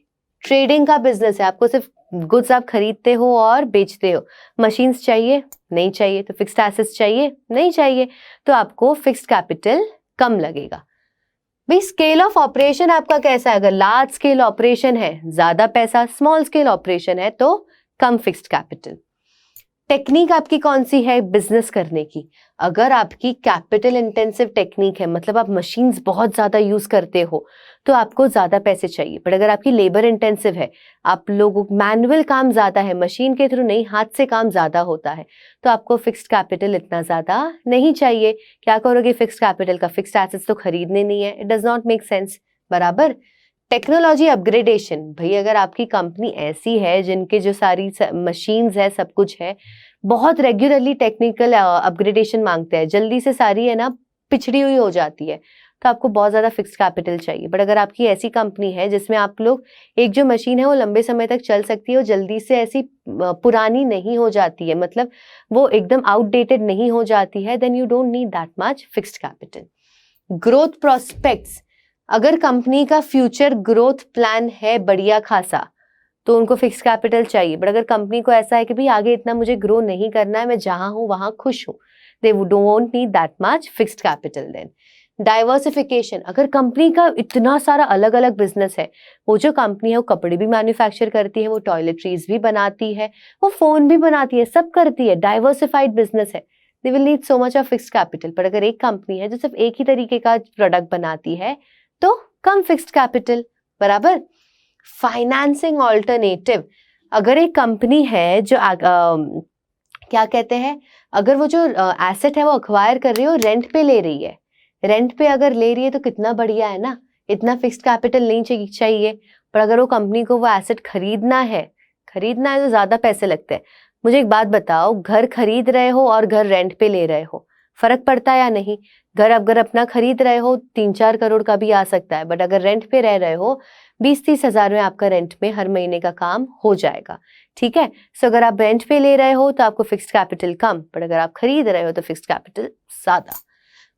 ट्रेडिंग का बिजनेस है, आपको सिर्फ गुड्स आप खरीदते हो और बेचते हो, मशीन्स चाहिए नहीं चाहिए, तो फिक्स्ड एसेट्स चाहिए नहीं चाहिए, तो आपको फिक्स्ड कैपिटल कम लगेगा। भाई स्केल ऑफ ऑपरेशन आपका कैसा है, अगर लार्ज स्केल ऑपरेशन है ज्यादा पैसा, स्मॉल स्केल ऑपरेशन है तो कम फिक्स्ड कैपिटल। टेक्निक आपकी कौन सी है बिजनेस करने की, अगर आपकी कैपिटल इंटेंसिव टेक्निक है, मतलब आप मशीन्स बहुत ज्यादा यूज करते हो तो आपको ज्यादा पैसे चाहिए। बट अगर आपकी लेबर इंटेंसिव है, आप लोगों मैनुअल काम ज्यादा है, मशीन के थ्रू नहीं हाथ से काम ज्यादा होता है, तो आपको फिक्स्ड कैपिटल इतना ज्यादा नहीं चाहिए। क्या करोगे फिक्स्ड कैपिटल का, फिक्स्ड एसेट्स तो खरीदने नहीं है, it does not make sense, बराबर। टेक्नोलॉजी अपग्रेडेशन, भाई अगर आपकी कंपनी ऐसी है जिनके जो सारी मशीन्स है सब कुछ है, बहुत रेगुलरली टेक्निकल अपग्रेडेशन मांगते हैं, जल्दी से सारी है ना पिछड़ी हुई हो जाती है, तो आपको बहुत ज्यादा फिक्स्ड कैपिटल चाहिए। बट अगर आपकी ऐसी कंपनी है जिसमें आप लोग एक जो मशीन है वो लंबे समय तक चल सकती है, वो जल्दी से ऐसी पुरानी नहीं हो जाती है, मतलब वो एकदम आउटडेटेड नहीं हो जाती है, then you don't need that much fixed capital. Growth prospects, अगर कंपनी का फ्यूचर ग्रोथ प्लान है बढ़िया खासा तो उनको फिक्स कैपिटल चाहिए। बट अगर कंपनी को ऐसा है कि भाई आगे इतना मुझे ग्रो नहीं करना है, मैं जहां हूं वहां खुश हूं, they don't need that much fixed capital. Then diversification, अगर कंपनी का इतना सारा अलग अलग बिजनेस है, वो जो कंपनी है वो कपड़े भी मैन्युफैक्चर करती है, वो टॉयलेटरीज भी बनाती है, वो फोन भी बनाती है, सब करती है, डाइवर्सिफाइड बिजनेस है, they will need so much of fixed capital. पर अगर एक कंपनी है जो सिर्फ एक ही तरीके का प्रोडक्ट बनाती है तो कम फिक्स्ड कैपिटल, बराबर। फाइनेंसिंग ऑल्टरनेटिव, अगर एक कंपनी है जो क्या कहते हैं, अगर वो जो एसेट है वो अक्वायर कर रही है, रेंट पे ले रही है, रेंट पे अगर ले रही है तो कितना बढ़िया है ना, इतना फिक्स्ड कैपिटल नहीं चाहिए। पर अगर वो कंपनी को वो एसेट खरीदना है तो ज्यादा पैसे लगते हैं। मुझे एक बात बताओ, घर खरीद रहे हो और घर रेंट पे ले रहे हो, फर्क पड़ता है या नहीं? घर अगर अपना खरीद रहे हो 3-4 करोड़ का भी आ सकता है, बट अगर रेंट पे रह रहे हो 20-30 हजार में आपका रेंट में हर महीने का काम हो जाएगा, ठीक है। सो अगर आप रेंट पे ले रहे हो तो आपको फिक्स्ड कैपिटल कम, बट अगर आप खरीद रहे हो तो फिक्स्ड कैपिटल ज्यादा।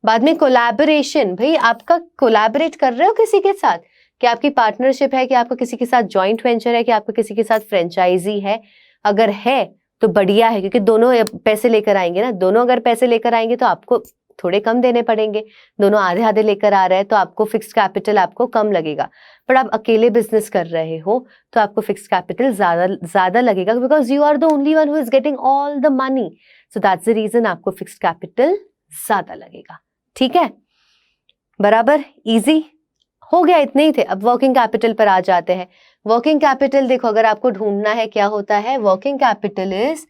बाद में कोलैबोरेशन, भाई आपका कोलैबोरेट कर रहे हो किसी के साथ, कि आपकी पार्टनरशिप है, कि आपका किसी के साथ जॉइंट वेंचर है, कि आपका किसी के साथ फ्रेंचाइजी है, अगर है तो बढ़िया है, क्योंकि दोनों पैसे लेकर आएंगे ना, दोनों अगर पैसे लेकर आएंगे तो आपको थोड़े कम देने पड़ेंगे, दोनों आधे आधे लेकर आ रहे हैं तो आपको फिक्स्ड कैपिटल आपको कम लगेगा। पर आप अकेले बिजनेस कर रहे हो तो आपको फिक्स्ड कैपिटल ज्यादा लगेगा, because you are the only one who is getting all the money, so that's the reason आपको फिक्स्ड कैपिटल ज्यादा लगेगा, ठीक है, बराबर। इजी हो गया, इतने ही थे। अब वर्किंग कैपिटल पर आ जाते हैं। वर्किंग कैपिटल देखो, अगर आपको ढूंढना है क्या होता है, working capital is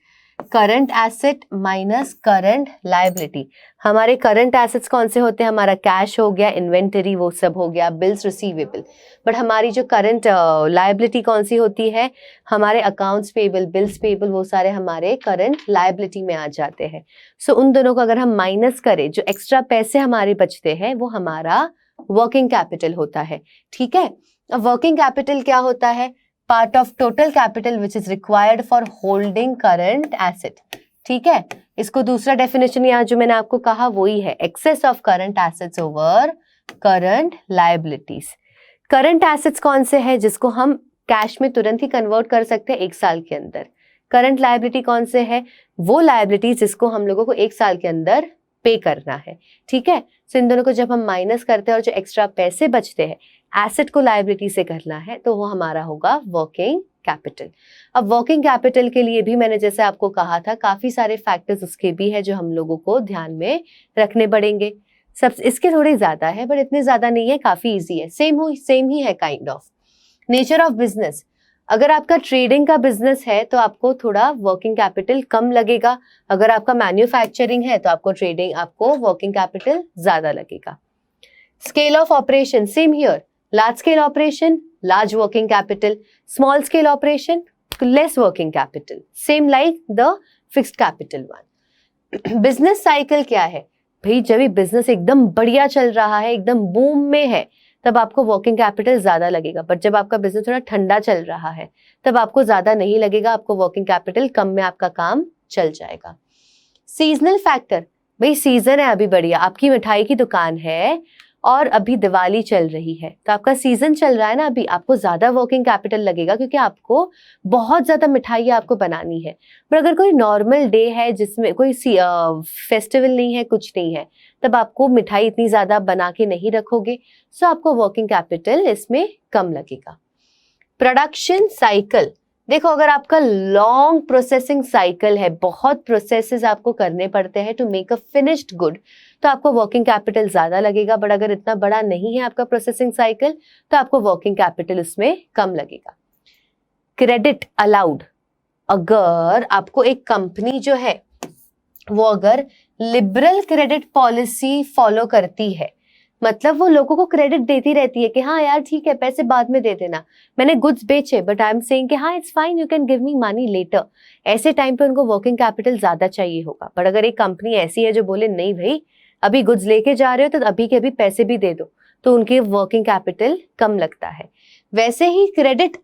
current asset minus current liability. हमारे करंट एसेट्स कौन से होते हैं, हमारा कैश हो गया, इन्वेंटरी वो सब हो गया, बिल्स रिसीवेबल। बट हमारी जो करंट लायबिलिटी कौन सी होती है, हमारे अकाउंट्स पेबल, बिल्स पेबल, वो सारे हमारे करंट लायबिलिटी में आ जाते हैं। सो उन दोनों को अगर हम माइनस करें, जो एक्स्ट्रा पैसे हमारे बचते हैं वो हमारा वर्किंग कैपिटल होता है, ठीक है। अब वर्किंग कैपिटल क्या होता है, part of total capital which is required for holding current asset, ठीक है। इसको दूसरा डेफिनेशन यहाँ जो मैंने आपको कहा वही है, excess of current assets over current liabilities. Current assets कौन से है, जिसको हम कैश में तुरंत ही कन्वर्ट कर सकते हैं 1 साल के अंदर। करंट लायबिलिटी कौन से है, वो लायबिलिटीज जिसको हम लोगों को 1 साल के अंदर पे करना है, ठीक है। सो इन दोनों को जब हम माइनस करते हैं और जो एक्स्ट्रा पैसे बचते हैं एसेट को लायबिलिटी से करना है, तो वो हमारा होगा वर्किंग कैपिटल। अब वर्किंग कैपिटल के लिए भी मैंने जैसे आपको कहा था, काफी सारे फैक्टर्स उसके भी है जो हम लोगों को ध्यान में रखने पड़ेंगे। सब इसके थोड़े ज्यादा है बट इतने ज्यादा नहीं है, काफी इजी है, सेम ही है kind of. Nature of business, अगर आपका ट्रेडिंग का बिजनेस है तो आपको थोड़ा वर्किंग कैपिटल कम लगेगा, अगर आपका मैन्युफैक्चरिंग है तो आपको वर्किंग कैपिटल ज्यादा लगेगा। Scale of operation same here, large scale operation large working capital, small scale operation less working capital, same like the fixed capital one. Business cycle क्या है भाई, जब ये बिजनेस एकदम बढ़िया चल रहा है, एकदम बूम में है, तब आपको वर्किंग कैपिटल ज्यादा लगेगा, बट जब आपका बिजनेस थोड़ा ठंडा चल रहा है तब आपको ज्यादा नहीं लगेगा, आपको वर्किंग कैपिटल कम में आपका काम चल जाएगा। सीजनल फैक्टर, भाई सीजन है अभी बढ़िया, आपकी मिठाई की दुकान है और अभी दिवाली चल रही है तो आपका सीजन चल रहा है ना, अभी आपको ज्यादा वर्किंग कैपिटल लगेगा क्योंकि आपको बहुत ज्यादा मिठाई आपको बनानी है। पर अगर कोई नॉर्मल डे है जिसमें कोई फेस्टिवल नहीं है, कुछ नहीं है, तब आपको मिठाई इतनी ज्यादा बना के नहीं रखोगे, सो आपको वर्किंग कैपिटल इसमें कम लगेगा। प्रोडक्शन साइकिल, देखो अगर आपका लॉन्ग प्रोसेसिंग साइकिल है, बहुत प्रोसेसेस आपको करने पड़ते हैं to make a finished good, तो आपको वर्किंग कैपिटल ज्यादा लगेगा। बट अगर इतना बड़ा नहीं है आपका प्रोसेसिंग साइकिल तो आपको वर्किंग कैपिटल इसमें कम लगेगा। क्रेडिट अलाउड, अगर आपको एक कंपनी जो है वो अगर लिबरल क्रेडिट पॉलिसी फॉलो करती है, मतलब वो लोगों को क्रेडिट देती रहती है कि हाँ यार ठीक है पैसे बाद में दे देना, मैंने गुड्स बेचे बट आई एम सेइंग कि हाँ it's fine you can give me money later, ऐसे टाइम पे उनको वर्किंग कैपिटल ज्यादा चाहिए होगा। बट अगर एक कंपनी ऐसी है जो बोले नहीं भाई अभी गुड्स लेके जा रहे हो तो अभी के अभी पैसे भी दे दो, तो उनके वर्किंग कैपिटल कम लगता है। वैसे ही क्रेडिट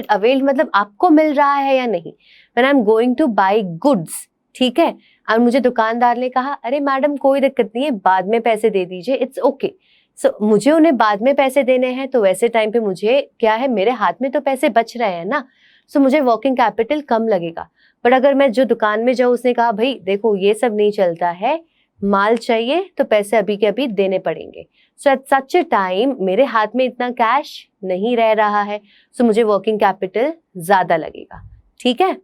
अवेल्ड मतलब आपको मिल रहा है या नहीं, when I am going to buy goods, ठीक है, और मुझे दुकानदार ने कहा अरे मैडम कोई दिक्कत नहीं है बाद में पैसे दे दीजिए, इट्स ओके, सो मुझे उन्हें बाद में पैसे देने हैं, तो वैसे टाइम पे मुझे क्या है मेरे हाथ में तो पैसे बच रहे हैं ना, सो मुझे वर्किंग कैपिटल कम लगेगा। बट अगर मैं जो दुकान में जाऊँ उसने कहा भाई देखो ये सब नहीं चलता है, माल चाहिए तो पैसे अभी के अभी देने पड़ेंगे, सो एट सच ए टाइम मेरे हाथ में इतना कैश नहीं रह रहा है, सो मुझे वर्किंग कैपिटल ज्यादा लगेगा। ठीक है,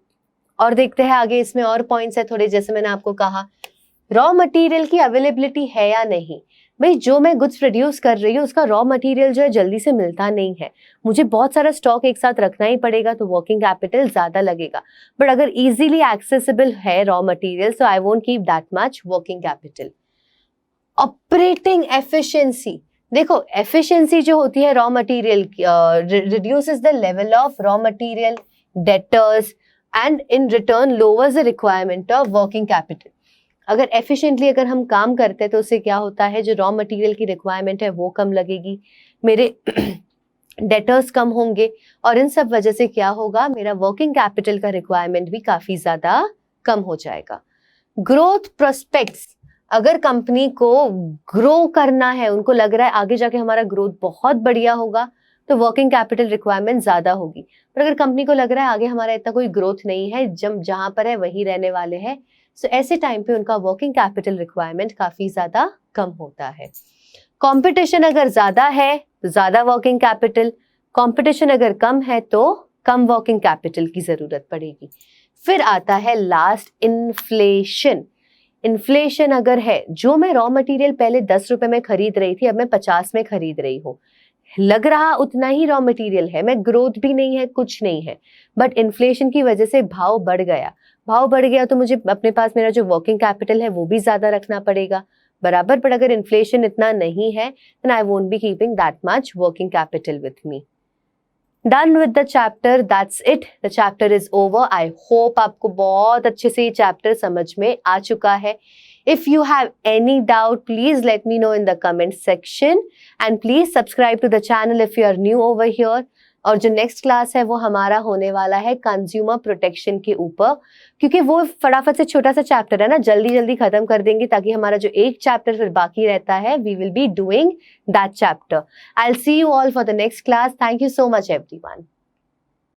और देखते हैं आगे इसमें और पॉइंट्स है थोड़े, जैसे मैंने आपको कहा रॉ मटेरियल की अवेलेबिलिटी है या नहीं। भाई जो मैं गुड्स प्रोड्यूस कर रही हूँ उसका रॉ मटेरियल जो है जल्दी से मिलता नहीं है, मुझे बहुत सारा स्टॉक एक साथ रखना ही पड़ेगा, तो वर्किंग कैपिटल ज्यादा लगेगा। बट अगर इजीली एक्सेसिबल है raw material so I won't keep that much working capital. Operating efficiency, देखो एफिशिएंसी जो होती है raw material reduces the level of raw material debtors and in return lowers the requirement of working capital. अगर एफिशिएंटली अगर हम काम करते हैं तो उससे क्या होता है, जो रॉ मटेरियल की रिक्वायरमेंट है वो कम लगेगी, मेरे डेटर्स कम होंगे, और इन सब वजह से क्या होगा, मेरा वर्किंग कैपिटल का रिक्वायरमेंट भी काफी ज्यादा कम हो जाएगा। ग्रोथ प्रोस्पेक्ट्स, अगर कंपनी को ग्रो करना है, उनको लग रहा है आगे जाके हमारा ग्रोथ बहुत बढ़िया होगा, तो वर्किंग कैपिटल रिक्वायरमेंट ज्यादा होगी। पर अगर कंपनी को लग रहा है आगे हमारा इतना कोई ग्रोथ नहीं है, जब जहां पर है वहीं रहने वाले हैं, सो ऐसे टाइम पे उनका वर्किंग कैपिटल रिक्वायरमेंट काफी ज्यादा कम होता है। कंपटीशन अगर ज्यादा है तो ज्यादा वर्किंग कैपिटल, कंपटीशन अगर कम है तो कम वर्किंग कैपिटल की जरूरत पड़ेगी। फिर आता है लास्ट इन्फ्लेशन। इन्फ्लेशन अगर है, जो मैं रॉ मटेरियल पहले 10 रुपए में खरीद रही थी अब मैं 50 में खरीद रही हूँ, लग रहा उतना ही रॉ मटेरियल है, मैं ग्रोथ भी नहीं है कुछ नहीं है, बट इन्फ्लेशन की वजह से भाव बढ़ गया तो मुझे अपने पास मेरा जो वर्किंग कैपिटल है वो भी ज्यादा रखना पड़ेगा बराबर। बट अगर इन्फ्लेशन इतना नहीं है then I won't be keeping that much working capital with me. Done with the chapter, that's it, the chapter is over. I hope आपको बहुत अच्छे से ये चैप्टर समझ में आ चुका है। If you have any doubt, please let me know in the comment section and please subscribe to the channel if you are new over here. और जो नेक्स्ट क्लास है वो हमारा होने वाला है कंज्यूमर प्रोटेक्शन के ऊपर, क्योंकि वो फटाफट से छोटा सा चैप्टर है ना, जल्दी जल्दी खत्म कर देंगे ताकि हमारा जो एक चैप्टर फिर बाकी रहता है we will be doing that chapter. I will see you all for the next class. Thank you so much everyone.